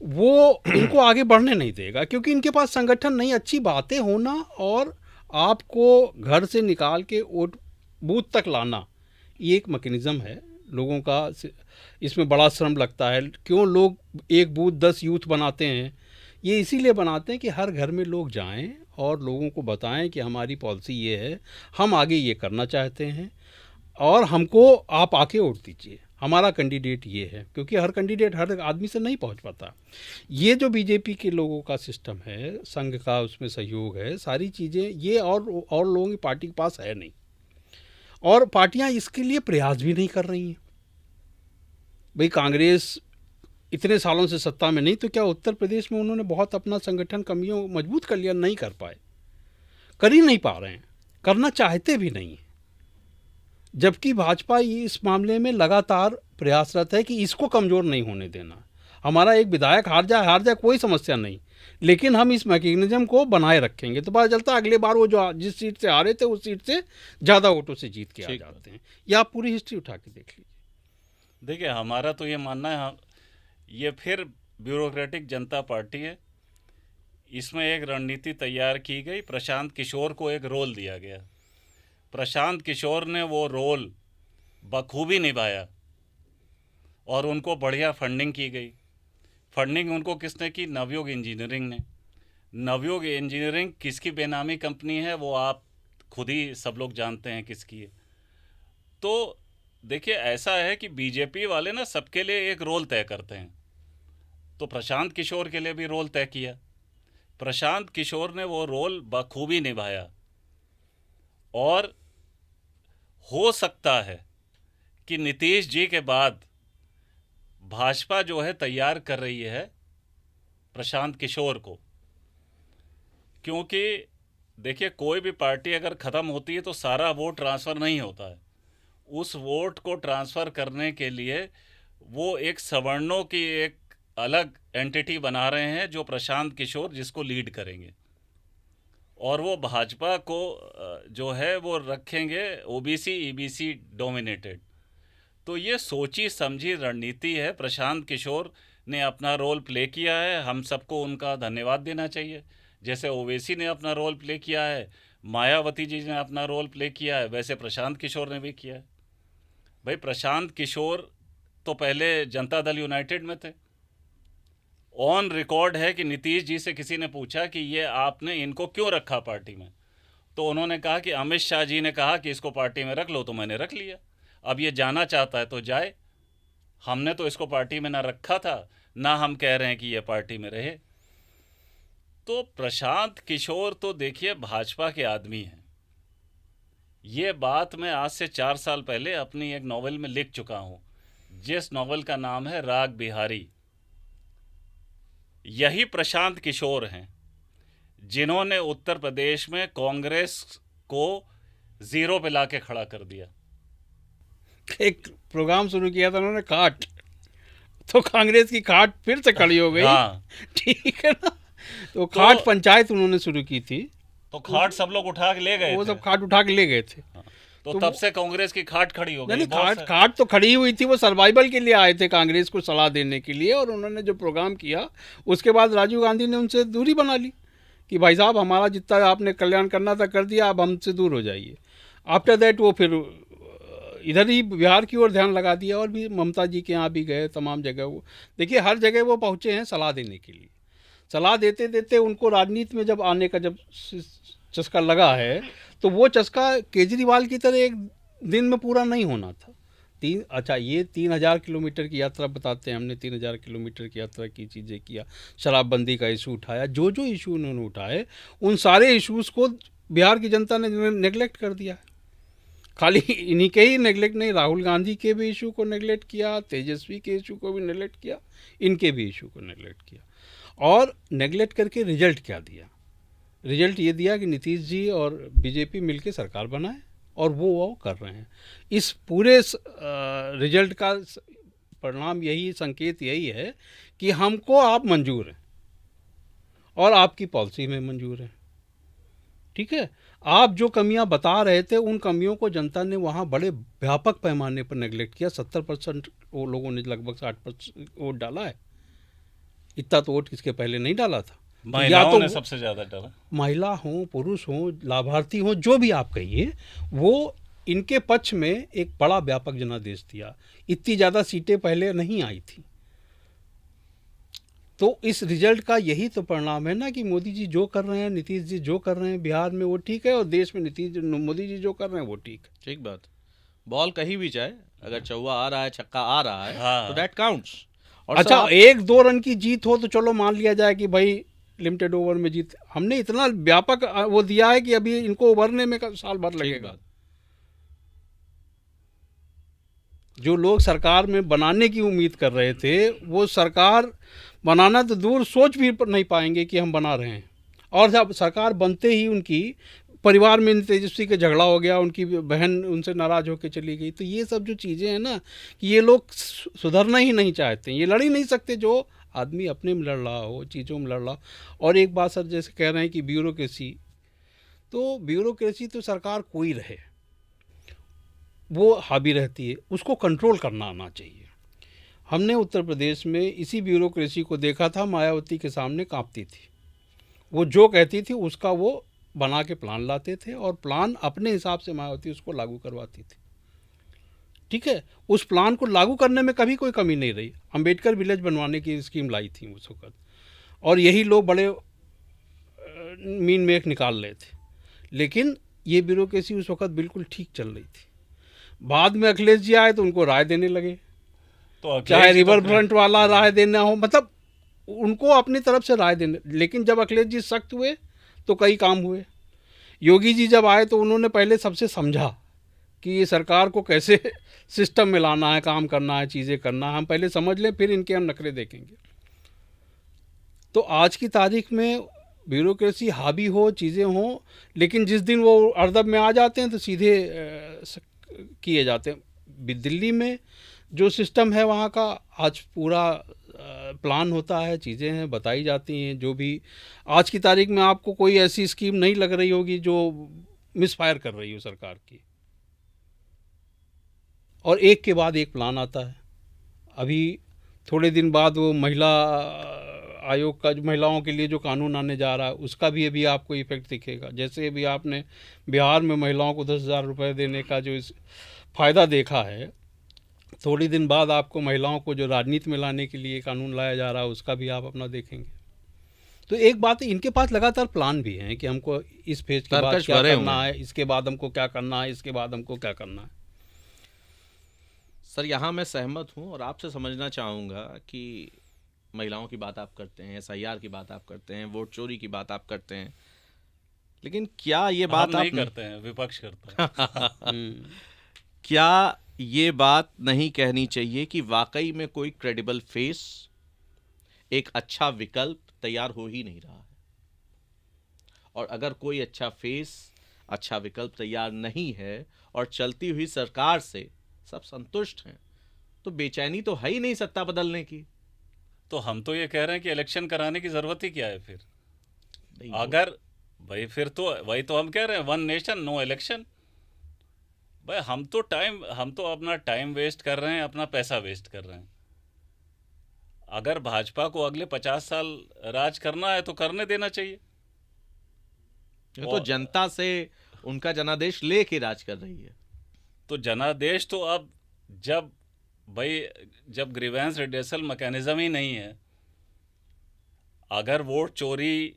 वो इनको आगे बढ़ने नहीं देगा, क्योंकि इनके पास संगठन नहीं। अच्छी बातें होना और आपको घर से निकाल के वोट बूथ तक लाना, ये एक मैकेनिज़्म है लोगों का। इसमें बड़ा श्रम लगता है। क्यों लोग एक बूथ 10 यूथ बनाते हैं? ये इसीलिए बनाते हैं कि हर घर में लोग जाएं और लोगों को बताएं कि हमारी पॉलिसी ये है, हम आगे ये करना चाहते हैं और हमको आप आके वोट दीजिए, हमारा कैंडिडेट ये है। क्योंकि हर कैंडिडेट हर आदमी से नहीं पहुंच पाता। ये जो बीजेपी के लोगों का सिस्टम है, संघ का उसमें सहयोग है, सारी चीज़ें ये और लोगों की पार्टी के पास है नहीं, और पार्टियां इसके लिए प्रयास भी नहीं कर रही हैं। भाई कांग्रेस इतने सालों से सत्ता में नहीं, तो क्या उत्तर प्रदेश में उन्होंने बहुत अपना संगठन कमियों मजबूत कर लिया? नहीं कर पाए, कर ही नहीं पा रहे हैं, करना चाहते भी नहीं हैं। जबकि भाजपा इस मामले में लगातार प्रयासरत है कि इसको कमज़ोर नहीं होने देना। हमारा एक विधायक हार जाए कोई समस्या नहीं, लेकिन हम इस मैकेनिज्म को बनाए रखेंगे तो पता चलता है अगले बार वो जो जिस सीट से हारे थे उस सीट से ज़्यादा वोटों से जीत के आ जाते हैं। या आप पूरी हिस्ट्री उठा के देख लीजिए। देखिए, हमारा तो ये मानना है, ये फिर ब्यूरोक्रेटिक जनता पार्टी है। इसमें एक रणनीति तैयार की गई, प्रशांत किशोर को एक रोल दिया गया, प्रशांत किशोर ने वो रोल बखूबी निभाया और उनको बढ़िया फंडिंग की गई। फंडिंग उनको किसने की? नवयुग इंजीनियरिंग ने। नवयुग इंजीनियरिंग किसकी बेनामी कंपनी है वो आप खुद ही सब लोग जानते हैं किसकी है। तो देखिए, ऐसा है कि बीजेपी वाले ना सबके लिए एक रोल तय करते हैं, तो प्रशांत किशोर के लिए भी रोल तय किया। प्रशांत किशोर ने वो रोल बखूबी निभाया और हो सकता है कि नीतीश जी के बाद भाजपा जो है तैयार कर रही है प्रशांत किशोर को। क्योंकि देखिए, कोई भी पार्टी अगर ख़त्म होती है तो सारा वोट ट्रांसफ़र नहीं होता है। उस वोट को ट्रांसफ़र करने के लिए वो एक सवर्णों की एक अलग एंटिटी बना रहे हैं जो प्रशांत किशोर जिसको लीड करेंगे, और वो भाजपा को जो है वो रखेंगे ओबीसी ईबीसी डोमिनेटेड। तो ये सोची समझी रणनीति है। प्रशांत किशोर ने अपना रोल प्ले किया है, हम सबको उनका धन्यवाद देना चाहिए। जैसे ओवैसी ने अपना रोल प्ले किया है, मायावती जी ने अपना रोल प्ले किया है, वैसे प्रशांत किशोर ने भी किया है। भाई प्रशांत किशोर तो पहले जनता दल यूनाइटेड में थे। ऑन रिकॉर्ड है कि नीतीश जी से किसी ने पूछा कि ये आपने इनको क्यों रखा पार्टी में, तो उन्होंने कहा कि अमित शाह जी ने कहा कि इसको पार्टी में रख लो, तो मैंने रख लिया। अब ये जाना चाहता है तो जाए, हमने तो इसको पार्टी में ना रखा था, ना हम कह रहे हैं कि ये पार्टी में रहे। तो प्रशांत किशोर तो देखिए भाजपा के आदमी हैं। ये बात मैं आज से 4 साल पहले अपनी एक नॉवेल में लिख चुका हूँ, जिस नॉवेल का नाम है राग बिहारी। यही प्रशांत किशोर हैं जिन्होंने उत्तर प्रदेश में कांग्रेस को ज़ीरो पे ला के खड़ा कर दिया। एक प्रोग्राम शुरू किया था उन्होंने, खाट, तो कांग्रेस की खाट फिर से खड़ी हो गई। हाँ, ठीक है ना। तो खाट पंचायत उन्होंने शुरू की थी, तो खाट सब लोग उठा के ले गए वो थे। सब खाट उठा के ले गए थे। तो तब से कांग्रेस की खाट खड़ी हो गई। नहीं, बहुत खाट तो खड़ी हुई थी, वो सर्वाइवल के लिए आए थे कांग्रेस को सलाह देने के लिए, और उन्होंने जो प्रोग्राम किया उसके बाद राजीव गांधी ने उनसे दूरी बना ली कि भाई साहब हमारा जितना आपने कल्याण करना था कर दिया, अब हमसे दूर हो जाइए। आफ्टर दैट वो फिर इधर ही बिहार की ओर ध्यान लगा दिया, और भी ममता जी के यहाँ भी गए, तमाम जगह वो देखिए हर जगह वो पहुँचे हैं सलाह देने के लिए। सलाह देते देते उनको राजनीति में जब आने का जब चस्का लगा है, तो वो चस्का केजरीवाल की तरह एक दिन में पूरा नहीं होना था। ये 3000 किलोमीटर की यात्रा बताते हैं, हमने 3000 किलोमीटर की यात्रा की, चीज़ें किया, शराबबंदी का इशू उठाया, जो जो इशू उन्होंने उठाए उन सारे इशूज़ को बिहार की जनता ने नेगलेक्ट कर दिया। खाली इन्हीं के ही नेगलेक्ट नहीं, राहुल गांधी के भी इशू को नेगलेक्ट किया, तेजस्वी के इशू को भी नेगलेक्ट किया, इनके भी इशू को नेगलेक्ट किया। और नेगलेक्ट करके रिजल्ट क्या दिया? रिजल्ट ये दिया कि नीतीश जी और बीजेपी मिलकर सरकार बनाए, और वो कर रहे हैं। इस पूरे रिजल्ट का परिणाम यही, संकेत यही है कि हमको आप मंजूर हैं और आपकी पॉलिसी में मंजूर है। ठीक है, आप जो कमियां बता रहे थे उन कमियों को जनता ने वहाँ बड़े व्यापक पैमाने पर नेगलेक्ट किया। 70% वो लोगों ने लगभग 60% वोट डाला है। इतना तो वोट किसके पहले नहीं डाला था। या महिलाओं तो ने सबसे ज़्यादा डरा। महिला हों, पुरुष हों, लाभार्थी हों, जो भी आप कहिए, वो इनके पक्ष में एक बड़ा व्यापक जनादेश दिया। इतनी ज़्यादा सीटें पहले नहीं आई थी। तो इस रिजल्ट का यही तो परिणाम है ना कि मोदी जी जो कर रहे हैं, नीतीश जी जो कर रहे हैं बिहार में वो ठीक है, और देश में मोदी जी जो कर रहे हैं वो ठीक है। ठीक बात। बॉल कहीं भी जाए, अगर चौवा आ रहा है, छक्का आ रहा है, हाँ। तो दैट काउंट्स। और अच्छा, सर आप 1-2 रन की जीत हो तो चलो मान लिया जाए कि भाई लिमिटेड ओवर में जीत। हमने इतना व्यापक वो दिया है कि अभी इनको उभरने में साल भर ठीक लगेगा। बात। जो लोग सरकार में बनाने की उम्मीद कर रहे थे, वो सरकार बनाना तो दूर सोच भी नहीं पाएंगे कि हम बना रहे हैं। और जब सरकार बनते ही उनकी परिवार में तेजस्वी के झगड़ा हो गया, उनकी बहन उनसे नाराज होकर चली गई। तो ये सब जो चीज़ें हैं ना, कि ये लोग सुधरना ही नहीं चाहते, ये लड़ ही नहीं सकते। जो आदमी अपने में लड़ रहा हो, चीज़ों में लड़ रहा हो। और एक बात सर, जैसे कह रहे हैं कि ब्यूरोक्रेसी, तो ब्यूरोक्रेसी तो सरकार कोई रहे वो हावी रहती है, उसको कंट्रोल करना आना चाहिए। हमने उत्तर प्रदेश में इसी ब्यूरोक्रेसी को देखा था, मायावती के सामने कांपती थी। वो जो कहती थी उसका वो बना के प्लान लाते थे, और प्लान अपने हिसाब से मायावती उसको लागू करवाती थी। ठीक है, उस प्लान को लागू करने में कभी कोई कमी नहीं रही। अंबेडकर विलेज बनवाने की स्कीम लाई थी उस वक्त, और यही लोग बड़े मीन मेख निकाल रहे थे। लेकिन ये ब्यूरोक्रेसी उस वक्त बिल्कुल ठीक चल रही थी। बाद में अखिलेश जी आए तो उनको राय देने लगे, तो अखिलेश चाहे जी तो रिवर फ्रंट वाला राय देना हो, मतलब उनको अपनी तरफ से राय देने। लेकिन जब अखिलेश जी सख्त हुए तो कई काम हुए। योगी जी जब आए तो उन्होंने पहले सबसे समझा कि ये सरकार को कैसे सिस्टम में लाना है, काम करना है, चीज़ें करना है, हम पहले समझ लें, फिर इनके हम नखरे देखेंगे। तो आज की तारीख में ब्यूरोक्रेसी हावी हो, चीज़ें हों, लेकिन जिस दिन वो अर्दब में आ जाते हैं तो सीधे किए जाते हैं। दिल्ली में जो सिस्टम है वहाँ का, आज पूरा प्लान होता है, चीज़ें हैं, बताई जाती हैं। जो भी आज की तारीख में आपको कोई ऐसी स्कीम नहीं लग रही होगी जो मिसफायर कर रही हो सरकार की, और एक के बाद एक प्लान आता है। अभी थोड़े दिन बाद वो महिला आयोग का, जो महिलाओं के लिए जो कानून आने जा रहा है, उसका भी अभी आपको इफेक्ट दिखेगा। जैसे अभी आपने बिहार में महिलाओं को 10,000 रुपये देने का जो फ़ायदा देखा है, थोड़ी दिन बाद आपको महिलाओं को जो राजनीति में लाने के लिए कानून लाया जा रहा है, उसका भी आप अपना देखेंगे। तो एक बात है, इनके पास लगातार प्लान भी हैं कि हमको इस फेज के बाद तरकश क्या भरे करना हुए है, इसके बाद हमको क्या करना है, इसके बाद हमको क्या करना है। सर यहाँ मैं सहमत हूँ, और आपसे समझना चाहूँगा कि महिलाओं की बात आप करते हैं, SIR की बात आप करते हैं, वोट चोरी की बात आप करते हैं, लेकिन क्या ये बात हम आप नहीं करते हैं, विपक्ष करता है। क्या ये बात नहीं कहनी चाहिए कि वाकई में कोई क्रेडिबल फेस, एक अच्छा विकल्प तैयार हो ही नहीं रहा है? और अगर कोई अच्छा फेस, अच्छा विकल्प तैयार नहीं है, और चलती हुई सरकार से सब संतुष्ट हैं, तो बेचैनी तो है ही नहीं सत्ता बदलने की। तो हम तो ये कह रहे हैं कि इलेक्शन कराने की ज़रूरत ही क्या है फिर? नहीं, अगर भाई, फिर तो वही तो हम कह रहे हैं, 1 नेशन नो इलेक्शन। भाई हम तो अपना टाइम वेस्ट कर रहे हैं, अपना पैसा वेस्ट कर रहे हैं। अगर भाजपा को अगले 50 साल राज करना है तो करने देना चाहिए। ये तो और जनता से उनका जनादेश लेके राज कर रही है। तो जनादेश तो अब जब जब ग्रीवेंस रिड्रेसल मैकेनिज्म ही नहीं है, अगर वोट चोरी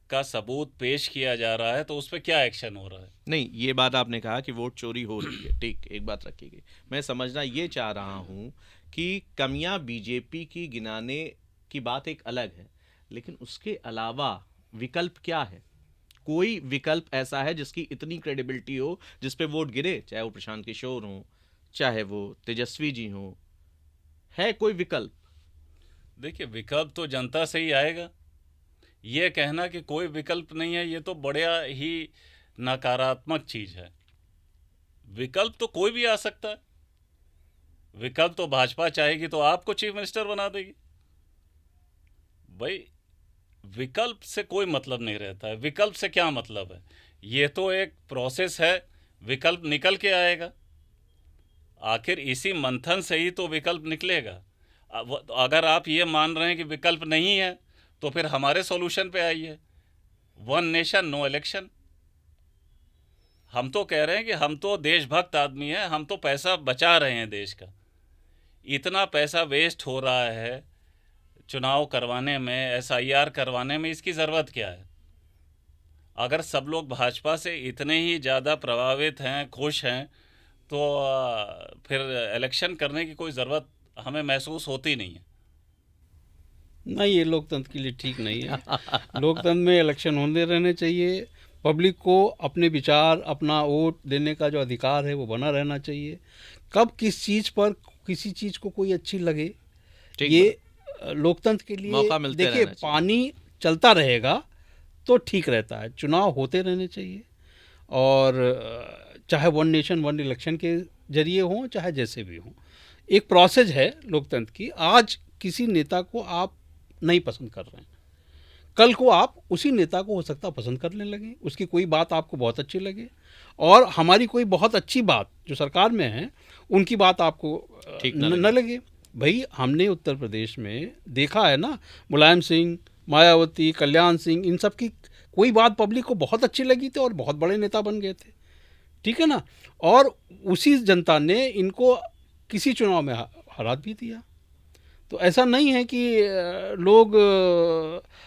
का सबूत पेश किया जा रहा है तो उस पर क्या एक्शन हो रहा है? नहीं, ये बात आपने कहा कि वोट चोरी हो रही है, ठीक, एक बात रखी गई। मैं समझना ये चाह रहा हूं कि कमियां बीजेपी की गिनाने की बात एक अलग है, लेकिन उसके अलावा विकल्प क्या है? कोई विकल्प ऐसा है जिसकी इतनी क्रेडिबिलिटी हो, जिस पे वोट गिरे, चाहे वो प्रशांत किशोर हो, चाहे वो तेजस्वी जी हो? है कोई विकल्प? देखिए, विकल्प तो जनता से ही आएगा। ये कहना कि कोई विकल्प नहीं है, ये तो बड़ा ही नकारात्मक चीज़ है। विकल्प तो कोई भी आ सकता है। विकल्प तो भाजपा चाहेगी तो आपको चीफ मिनिस्टर बना देगी। भाई, विकल्प से कोई मतलब नहीं रहता है। विकल्प से क्या मतलब है? ये तो एक प्रोसेस है, विकल्प निकल के आएगा। आखिर इसी मंथन से ही तो विकल्प निकलेगा। अगर आप ये मान रहे हैं कि विकल्प नहीं है, तो फिर हमारे सॉल्यूशन पे आइए, वन नेशन नो इलेक्शन। हम तो कह रहे हैं कि हम तो देशभक्त आदमी हैं, हम तो पैसा बचा रहे हैं देश का। इतना पैसा वेस्ट हो रहा है चुनाव करवाने में, एसआईआर करवाने में, इसकी ज़रूरत क्या है? अगर सब लोग भाजपा से इतने ही ज़्यादा प्रभावित हैं, खुश हैं, तो फिर इलेक्शन करने की कोई ज़रूरत हमें महसूस होती नहीं है। नहीं, ये लोकतंत्र के लिए ठीक नहीं है। लोकतंत्र में इलेक्शन होते रहने चाहिए। पब्लिक को अपने विचार, अपना वोट देने का जो अधिकार है वो बना रहना चाहिए। कब किस चीज़ पर किसी चीज़ को कोई अच्छी लगे, ठीक ये लोकतंत्र के लिए मौका मिलते देखिए, रहना चाहिए। पानी चलता रहेगा तो ठीक रहता है। चुनाव होते रहने चाहिए, और चाहे वन नेशन वन इलेक्शन के जरिए हों, चाहे जैसे भी हों, एक प्रोसेस है लोकतंत्र की। आज किसी नेता को आप नहीं पसंद कर रहे हैं, कल को आप उसी नेता को हो सकता पसंद करने लगे, उसकी कोई बात आपको बहुत अच्छी लगे, और हमारी कोई बहुत अच्छी बात जो सरकार में है उनकी बात आपको ठीक न न लगे। भाई, हमने उत्तर प्रदेश में देखा है ना, मुलायम सिंह, मायावती, कल्याण सिंह, इन सब की कोई बात पब्लिक को बहुत अच्छी लगी थी और बहुत बड़े नेता बन गए थे, ठीक है ना। और उसी जनता ने इनको किसी चुनाव में हरा भी दिया। तो ऐसा नहीं है कि लोग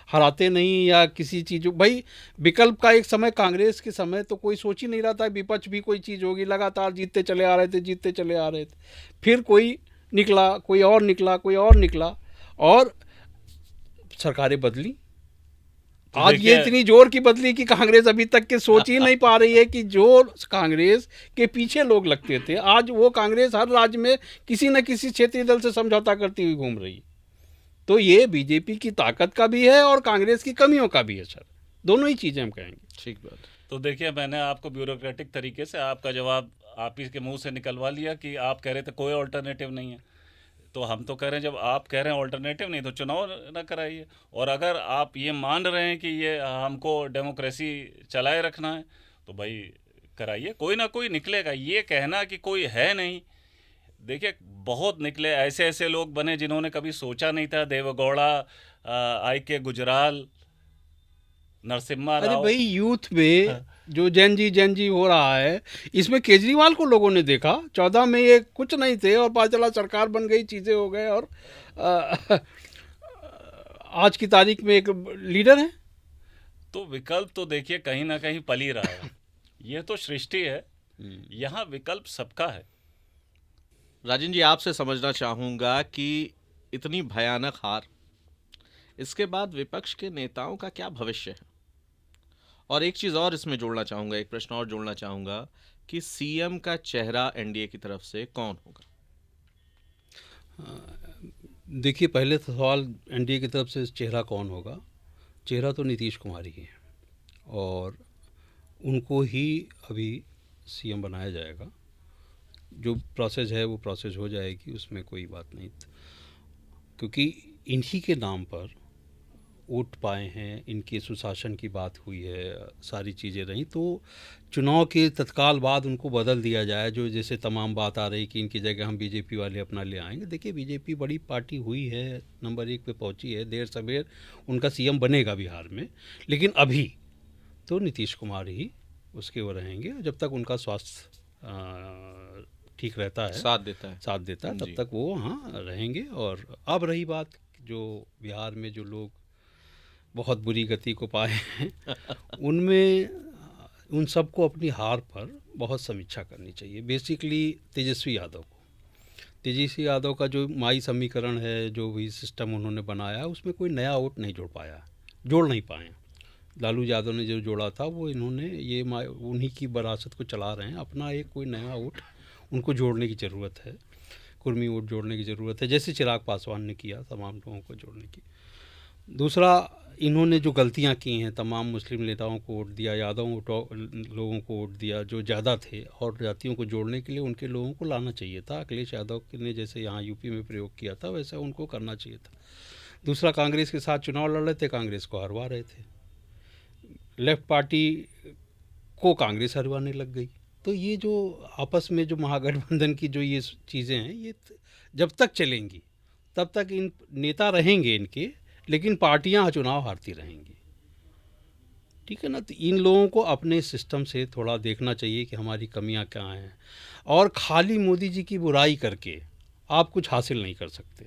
हराते नहीं या किसी चीज़। भाई, विकल्प का एक समय, कांग्रेस के समय तो कोई सोच ही नहीं रहा था विपक्ष भी कोई चीज़ होगी, लगातार जीतते चले आ रहे थे। फिर कोई निकला, कोई और निकला, कोई और निकला, और सरकारें बदली। तो आज ये इतनी जोर की बदली कि कांग्रेस अभी तक के सोच ही नहीं पा रही है कि जो कांग्रेस के पीछे लोग लगते थे, आज वो कांग्रेस हर राज्य में किसी न किसी क्षेत्रीय दल से समझौता करती हुई घूम रही। तो ये बीजेपी की ताकत का भी है और कांग्रेस की कमियों का भी है सर, दोनों ही चीज़ें हम कहेंगे। ठीक बात। तो देखिए, मैंने आपको ब्यूरोक्रेटिक तरीके से आपका जवाब आप ही के मुंह से निकलवा लिया कि आप कह रहे थे कोई ऑल्टरनेटिव नहीं है। तो हम तो कह रहे हैं, जब आप कह रहे हैं ऑल्टरनेटिव नहीं, तो चुनाव ना कराइए। और अगर आप ये मान रहे हैं कि ये हमको डेमोक्रेसी चलाए रखना है, तो भाई कराइए, कोई ना कोई निकलेगा। ये कहना कि कोई है नहीं, देखिए बहुत निकले, ऐसे ऐसे लोग बने जिन्होंने कभी सोचा नहीं था। देवेगौड़ा, आई के गुजराल, नरसिम्हा अरे राव। भाई, यूथ में जो जैन जी हो रहा है, इसमें केजरीवाल को लोगों ने देखा 14 में ये कुछ नहीं थे और पता चला सरकार बन गई, चीज़ें हो गए, और आज की तारीख में एक लीडर है। तो विकल्प तो देखिए कहीं ना कहीं पल ही रहा है। ये तो सृष्टि है, यहाँ विकल्प सबका है। राजन जी, आपसे समझना चाहूँगा कि इतनी भयानक हार, इसके बाद विपक्ष के नेताओं का क्या भविष्य है? और एक चीज़ और इसमें जोड़ना चाहूँगा, एक प्रश्न और जोड़ना चाहूँगा कि सीएम का चेहरा एनडीए की तरफ से कौन होगा? देखिए, पहले तो सवाल एनडीए की तरफ से चेहरा कौन होगा। चेहरा तो नीतीश कुमार ही है, और उनको ही अभी सीएम बनाया जाएगा। जो प्रोसेस है वो प्रोसेस हो जाएगी, उसमें कोई बात नहीं, क्योंकि इन्हीं के नाम पर वोट पाए हैं, इनके सुशासन की बात हुई है, सारी चीज़ें रहीं। तो चुनाव के तत्काल बाद उनको बदल दिया जाए, जो जैसे तमाम बात आ रही कि इनकी जगह हम बीजेपी वाले अपना ले आएंगे। देखिए, बीजेपी बड़ी पार्टी हुई है, नंबर 1 पे पहुंची है, देर सवेर उनका सीएम बनेगा बिहार में, लेकिन अभी तो नीतीश कुमार ही उसके वो रहेंगे। जब तक उनका स्वास्थ्य ठीक रहता है, साथ देता है, तब जी। तक वो वहाँ रहेंगे। और अब रही बात, जो बिहार में जो लोग बहुत बुरी गति को पाए हैं उनमें उन सबको अपनी हार पर बहुत समीक्षा करनी चाहिए। बेसिकली तेजस्वी यादव का जो माई समीकरण है, जो भी सिस्टम उन्होंने बनाया, उसमें कोई नया वोट नहीं जोड़ नहीं पाए। लालू यादव ने जो जोड़ा था वो इन्होंने ये उन्हीं की विरासत को चला रहे हैं। अपना एक कोई नया वोट उनको जोड़ने की ज़रूरत है, कुर्मी वोट जोड़ने की ज़रूरत है, जैसे चिराग पासवान ने किया तमाम लोगों को जोड़ने की। दूसरा, इन्होंने जो गलतियां की हैं, तमाम मुस्लिम नेताओं को वोट दिया, यादव लोगों को वोट दिया जो ज़्यादा थे, और जातियों को जोड़ने के लिए उनके लोगों को लाना चाहिए था। अखिलेश यादव ने जैसे यहाँ यूपी में प्रयोग किया था, वैसा उनको करना चाहिए था। दूसरा, कांग्रेस के साथ चुनाव लड़ रहे थे, कांग्रेस को हरवा रहे थे, लेफ्ट पार्टी को कांग्रेस हरवाने लग गई। तो ये जो आपस में जो महागठबंधन की जो ये चीज़ें हैं, ये जब तक चलेंगी तब तक इन नेता रहेंगे इनके, लेकिन पार्टियां चुनाव हारती रहेंगी। ठीक है ना। तो इन लोगों को अपने सिस्टम से थोड़ा देखना चाहिए कि हमारी कमियां क्या हैं, और खाली मोदी जी की बुराई करके आप कुछ हासिल नहीं कर सकते।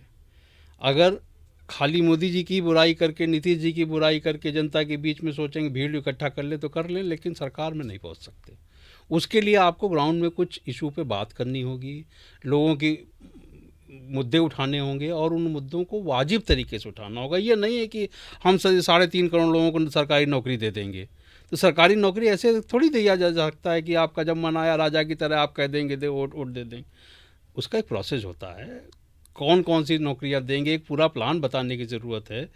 अगर खाली मोदी जी की बुराई करके, नीतीश जी की बुराई करके जनता के बीच में सोचेंगे भीड़ इकट्ठा कर ले तो कर लें, लेकिन सरकार में नहीं पहुंच सकते। उसके लिए आपको ग्राउंड में कुछ इशू पे बात करनी होगी, लोगों की मुद्दे उठाने होंगे और उन मुद्दों को वाजिब तरीके से उठाना होगा। ये नहीं है कि हम 3.5 करोड़ लोगों को सरकारी नौकरी दे देंगे। तो सरकारी नौकरी ऐसे थोड़ी दिया जा सकता है कि आपका जब मन आया राजा की तरह आप कह देंगे दे वोट वोट दे देंगे। उसका एक प्रोसेस होता है, कौन कौन सी नौकरियां देंगे, एक पूरा प्लान बताने की ज़रूरत है,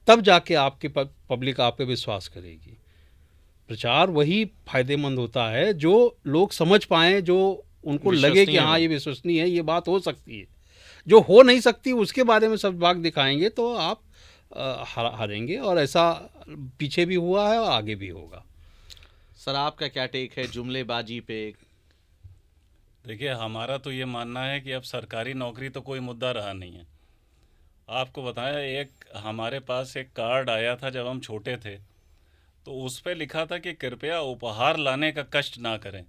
तब जाके आपके पब्लिक आप पे विश्वास करेगी। प्रचार वही फायदेमंद होता है जो लोग समझ पाएँ, जो उनको लगे कि विश्वसनीय हाँ हो। ये विश्वसनीय है, ये बात हो सकती है। जो हो नहीं सकती उसके बारे में सब बात दिखाएंगे तो आप हारेंगे, और ऐसा पीछे भी हुआ है और आगे भी होगा। सर आपका क्या टेक है जुमलेबाजी पे? देखिए, हमारा तो ये मानना है कि अब सरकारी नौकरी तो कोई मुद्दा रहा नहीं है। आपको बताया, एक हमारे पास एक कार्ड आया था जब हम छोटे थे, तो उस पे लिखा था कि कृपया उपहार लाने का कष्ट ना करें।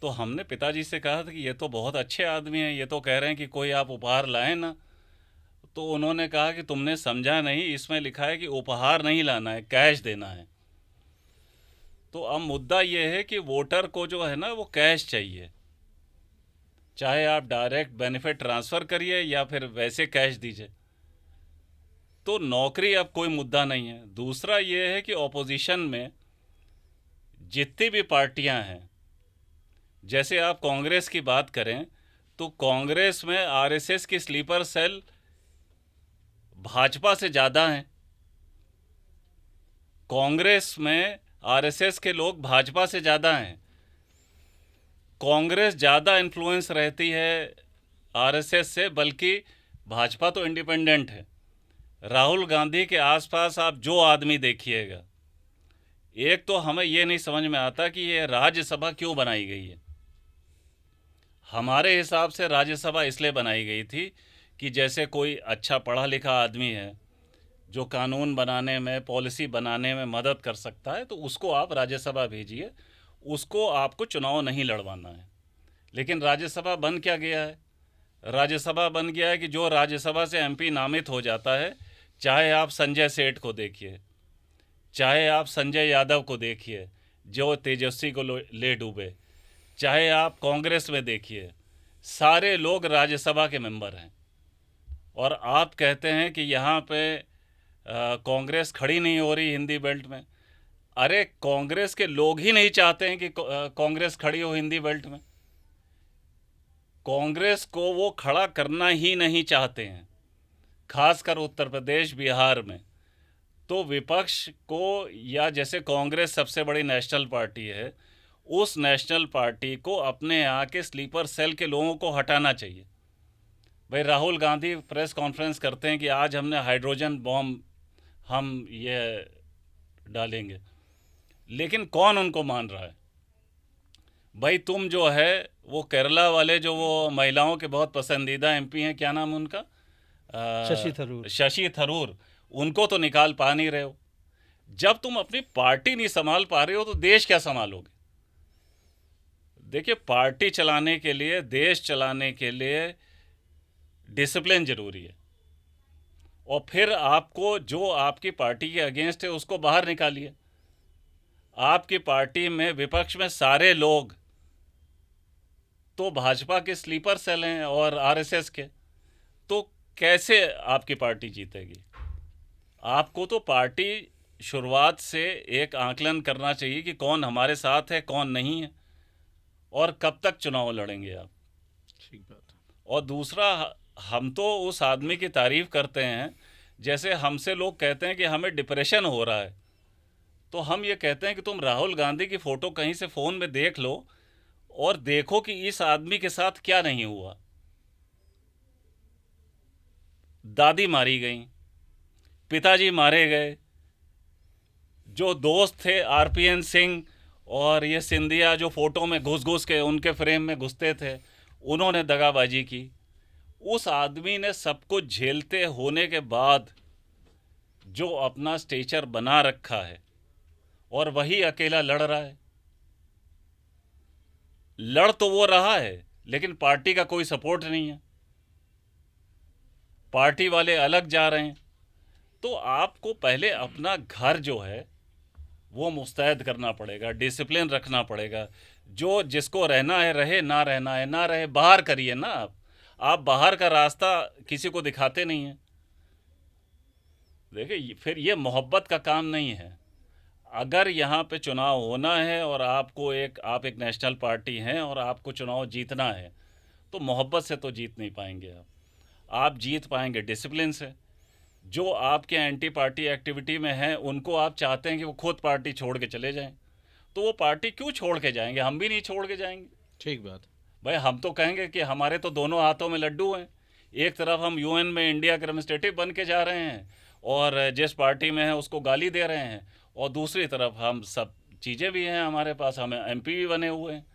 तो हमने पिताजी से कहा था कि ये तो बहुत अच्छे आदमी हैं, ये तो कह रहे हैं कि कोई आप उपहार लाएं ना। तो उन्होंने कहा कि तुमने समझा नहीं, इसमें लिखा है कि उपहार नहीं लाना है, कैश देना है। तो अब मुद्दा ये है कि वोटर को जो है ना वो कैश चाहिए, चाहे आप डायरेक्ट बेनिफिट ट्रांसफ़र करिए या फिर वैसे कैश दीजिए। तो नौकरी अब कोई मुद्दा नहीं है। दूसरा ये है कि ऑपोजिशन में जितनी भी पार्टियां हैं, जैसे आप कांग्रेस की बात करें तो कांग्रेस में आरएसएस की स्लीपर सेल भाजपा से ज़्यादा हैं। कांग्रेस में आरएसएस के लोग भाजपा से ज़्यादा हैं। कांग्रेस ज़्यादा इन्फ्लुएंस रहती है आरएसएस से, बल्कि भाजपा तो इंडिपेंडेंट है। राहुल गांधी के आसपास आप जो आदमी देखिएगा, एक तो हमें ये नहीं समझ में आता कि ये राज्यसभा क्यों बनाई गई है। हमारे हिसाब से राज्यसभा इसलिए बनाई गई थी कि जैसे कोई अच्छा पढ़ा लिखा आदमी है जो कानून बनाने में, पॉलिसी बनाने में मदद कर सकता है, तो उसको आप राज्यसभा भेजिए, उसको आपको चुनाव नहीं लड़वाना है। लेकिन राज्यसभा बन क्या गया है? राज्यसभा बन गया है कि जो राज्यसभा से एमपी नामित हो जाता है, चाहे आप संजय सेठ को देखिए, चाहे आप संजय यादव को देखिए जो तेजस्वी को ले डूबे, चाहे आप कांग्रेस में देखिए, सारे लोग राज्यसभा के मेंबर हैं। और आप कहते हैं कि यहाँ पे कांग्रेस खड़ी नहीं हो रही हिंदी बेल्ट में। अरे कांग्रेस के लोग ही नहीं चाहते हैं कि कांग्रेस खड़ी हो हिंदी बेल्ट में। कांग्रेस को वो खड़ा करना ही नहीं चाहते हैं, खासकर उत्तर प्रदेश, बिहार में। तो विपक्ष को, या जैसे कांग्रेस सबसे बड़ी नेशनल पार्टी है, उस नेशनल पार्टी को अपने यहाँ के स्लीपर सेल के लोगों को हटाना चाहिए। भाई राहुल गांधी प्रेस कॉन्फ्रेंस करते हैं कि आज हमने हाइड्रोजन बॉम्ब हम ये डालेंगे, लेकिन कौन उनको मान रहा है? भाई तुम जो है वो केरला वाले, जो वो महिलाओं के बहुत पसंदीदा एमपी हैं, क्या नाम उनका, शशि थरूर, उनको तो निकाल पा नहीं रहे हो। जब तुम अपनी पार्टी नहीं संभाल पा रहे हो तो देश क्या संभालोगे? देखिए, पार्टी चलाने के लिए, देश चलाने के लिए डिसिप्लिन ज़रूरी है, और फिर आपको जो आपकी पार्टी के अगेंस्ट है उसको बाहर निकालिए। आपकी पार्टी में, विपक्ष में सारे लोग तो भाजपा के स्लीपर सेल हैं और आरएसएस के, तो कैसे आपकी पार्टी जीतेगी? आपको तो पार्टी शुरुआत से एक आकलन करना चाहिए कि कौन हमारे साथ है, कौन नहीं है, और कब तक चुनाव लड़ेंगे आप। ठीक बात है। और दूसरा, हम तो उस आदमी की तारीफ़ करते हैं, जैसे हमसे लोग कहते हैं कि हमें डिप्रेशन हो रहा है, तो हम ये कहते हैं कि तुम राहुल गांधी की फ़ोटो कहीं से फ़ोन में देख लो और देखो कि इस आदमी के साथ क्या नहीं हुआ। दादी मारी गई, पिताजी मारे गए, जो दोस्त थे आरपीएन सिंह और ये सिंधिया जो फ़ोटो में घुस घुस के उनके फ्रेम में घुसते थे, उन्होंने दगाबाजी की। उस आदमी ने सब कुछ झेलते होने के बाद जो अपना स्टेचर बना रखा है और वही अकेला लड़ रहा है। लड़ तो वो रहा है लेकिन पार्टी का कोई सपोर्ट नहीं है, पार्टी वाले अलग जा रहे हैं। तो आपको पहले अपना घर जो है वो मुस्तैद करना पड़ेगा, डिसिप्लिन रखना पड़ेगा। जो जिसको रहना है रहे, ना रहना है ना रहे, बाहर करिए ना। आप बाहर का रास्ता किसी को दिखाते नहीं हैं। देखिए फिर ये मोहब्बत का काम नहीं है। अगर यहाँ पे चुनाव होना है और आप एक नेशनल पार्टी हैं और आपको चुनाव जीतना है तो मोहब्बत से तो जीत नहीं पाएंगे आप जीत पाएंगे डिसिप्लिन से। जो आपके एंटी पार्टी एक्टिविटी में हैं उनको आप चाहते हैं कि वो खुद पार्टी छोड़ के चले जाएं, तो वो पार्टी क्यों छोड़ के जाएंगे? हम भी नहीं छोड़ के जाएंगे। ठीक बात। भाई हम तो कहेंगे कि हमारे तो दोनों हाथों में लड्डू हैं। एक तरफ हम यूएन में इंडिया के रिप्रेजेंटेटिव बन के जा रहे हैं और जिस पार्टी में है उसको गाली दे रहे हैं, और दूसरी तरफ हम सब चीज़ें भी हैं हमारे पास, हमें एमपी भी बने हुए हैं।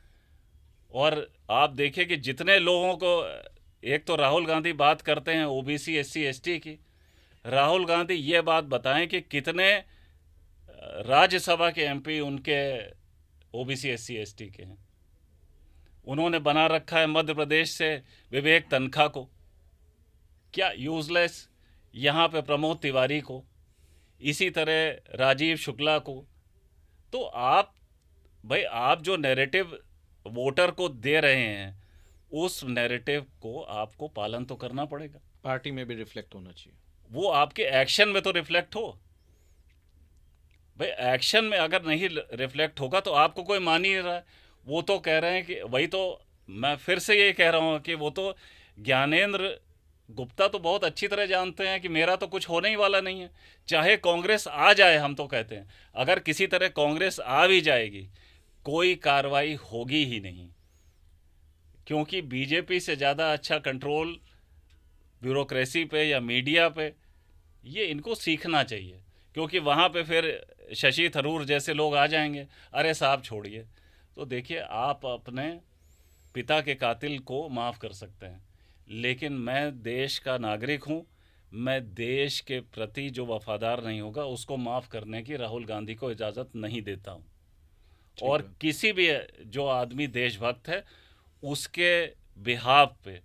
और आप देखिए कि जितने लोगों को, एक तो राहुल गांधी बात करते हैं ओबीसी एससी एसटी की, राहुल गांधी ये बात बताएं कि कितने राज्यसभा के एमपी उनके ओबीसी एससी एसटी के हैं। उन्होंने बना रखा है मध्य प्रदेश से विवेक तन्खा को, क्या यूज़लेस, यहाँ पे प्रमोद तिवारी को, इसी तरह राजीव शुक्ला को। तो आप जो नैरेटिव वोटर को दे रहे हैं उस नैरेटिव को आपको पालन तो करना पड़ेगा। पार्टी में भी रिफ्लेक्ट होना चाहिए, वो आपके एक्शन में तो रिफ्लेक्ट हो। भाई एक्शन में अगर नहीं रिफ्लेक्ट होगा तो आपको कोई मान ही नहीं रहा है। वो तो कह रहे हैं कि वही तो मैं फिर से ये कह रहा हूँ कि वो तो ज्ञानेंद्र गुप्ता तो बहुत अच्छी तरह जानते हैं कि मेरा तो कुछ होने ही वाला नहीं है, चाहे कांग्रेस आ जाए। हम तो कहते हैं अगर किसी तरह कांग्रेस आ भी जाएगी कोई कार्रवाई होगी ही नहीं, क्योंकि बीजेपी से ज़्यादा अच्छा कंट्रोल ब्यूरोक्रेसी पे या मीडिया पे ये इनको सीखना चाहिए। क्योंकि वहाँ पे फिर शशि थरूर जैसे लोग आ जाएंगे, अरे साहब छोड़िए। तो देखिए आप अपने पिता के कातिल को माफ़ कर सकते हैं, लेकिन मैं देश का नागरिक हूँ, मैं देश के प्रति जो वफादार नहीं होगा उसको माफ़ करने की राहुल गांधी को इजाज़त नहीं देता हूँ। और किसी भी जो आदमी देशभक्त है उसके बिहाफ पे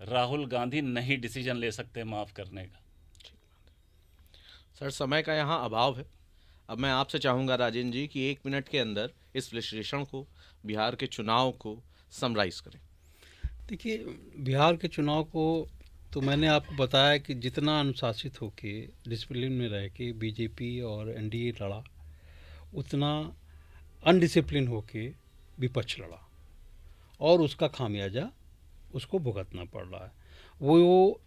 राहुल गांधी नहीं डिसीजन ले सकते माफ़ करने का। सर समय का यहाँ अभाव है, अब मैं आपसे चाहूँगा राजेंद्र जी कि 1 मिनट के अंदर इस विश्लेषण को, बिहार के चुनाव को समराइज़ करें। देखिए बिहार के चुनाव को तो मैंने आपको बताया कि जितना अनुशासित होके डिसिप्लिन में रह के बीजेपी और एनडीए लड़ा, उतना अनडिसिप्लिन होके विपक्ष लड़ा और उसका खामियाजा उसको भुगतना पड़ रहा है। वो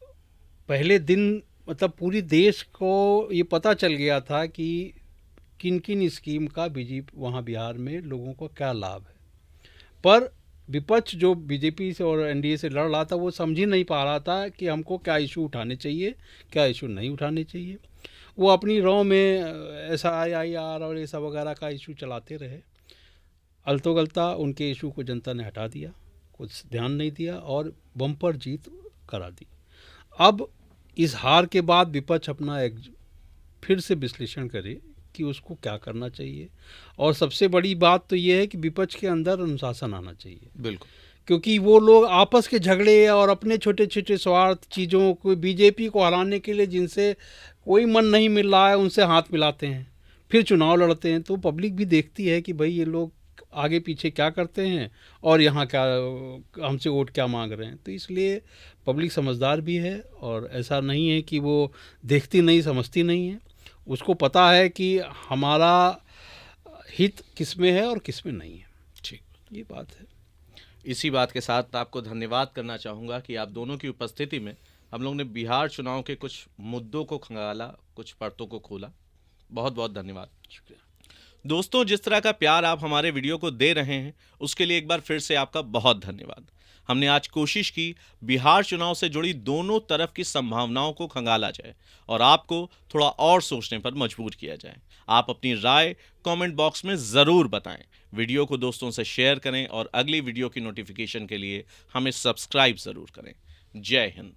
पहले दिन मतलब पूरी देश को ये पता चल गया था कि किन किन स्कीम का वहाँ बिहार में लोगों को क्या लाभ है, पर विपक्ष जो बीजेपी से और एनडीए से लड़ रहा था वो समझ ही नहीं पा रहा था कि हमको क्या इशू उठाने चाहिए, क्या इशू नहीं उठाने चाहिए। वो अपनी रॉ में SIR और ये सब वगैरह का इशू चलाते रहे। अलतो गलता उनके इशू को जनता ने हटा दिया, कुछ ध्यान नहीं दिया और बम्पर जीत करा दी। अब इस हार के बाद विपक्ष अपना एक फिर से विश्लेषण करे कि उसको क्या करना चाहिए, और सबसे बड़ी बात तो ये है कि विपक्ष के अंदर अनुशासन आना चाहिए। बिल्कुल, क्योंकि वो लोग आपस के झगड़े और अपने छोटे छोटे स्वार्थ चीज़ों को बीजेपी को हराने के लिए जिनसे कोई मन नहीं मिल रहा है उनसे हाथ मिलाते हैं, फिर चुनाव लड़ते हैं। तो पब्लिक भी देखती है कि भाई ये लोग आगे पीछे क्या करते हैं और यहाँ क्या हमसे वोट क्या मांग रहे हैं। तो इसलिए पब्लिक समझदार भी है और ऐसा नहीं है कि वो देखती नहीं समझती नहीं है, उसको पता है कि हमारा हित किस में है और किस में नहीं है। ठीक, ये बात है। इसी बात के साथ आपको धन्यवाद करना चाहूँगा कि आप दोनों की उपस्थिति में हम लोग ने बिहार चुनाव के कुछ मुद्दों को खंगाला, कुछ परतों को खोला। बहुत बहुत धन्यवाद। शुक्रिया दोस्तों, जिस तरह का प्यार आप हमारे वीडियो को दे रहे हैं उसके लिए एक बार फिर से आपका बहुत धन्यवाद। हमने आज कोशिश की बिहार चुनाव से जुड़ी दोनों तरफ की संभावनाओं को खंगाला जाए और आपको थोड़ा और सोचने पर मजबूर किया जाए। आप अपनी राय कमेंट बॉक्स में ज़रूर बताएं, वीडियो को दोस्तों से शेयर करें और अगली वीडियो की नोटिफिकेशन के लिए हमें सब्सक्राइब ज़रूर करें। जय हिंद।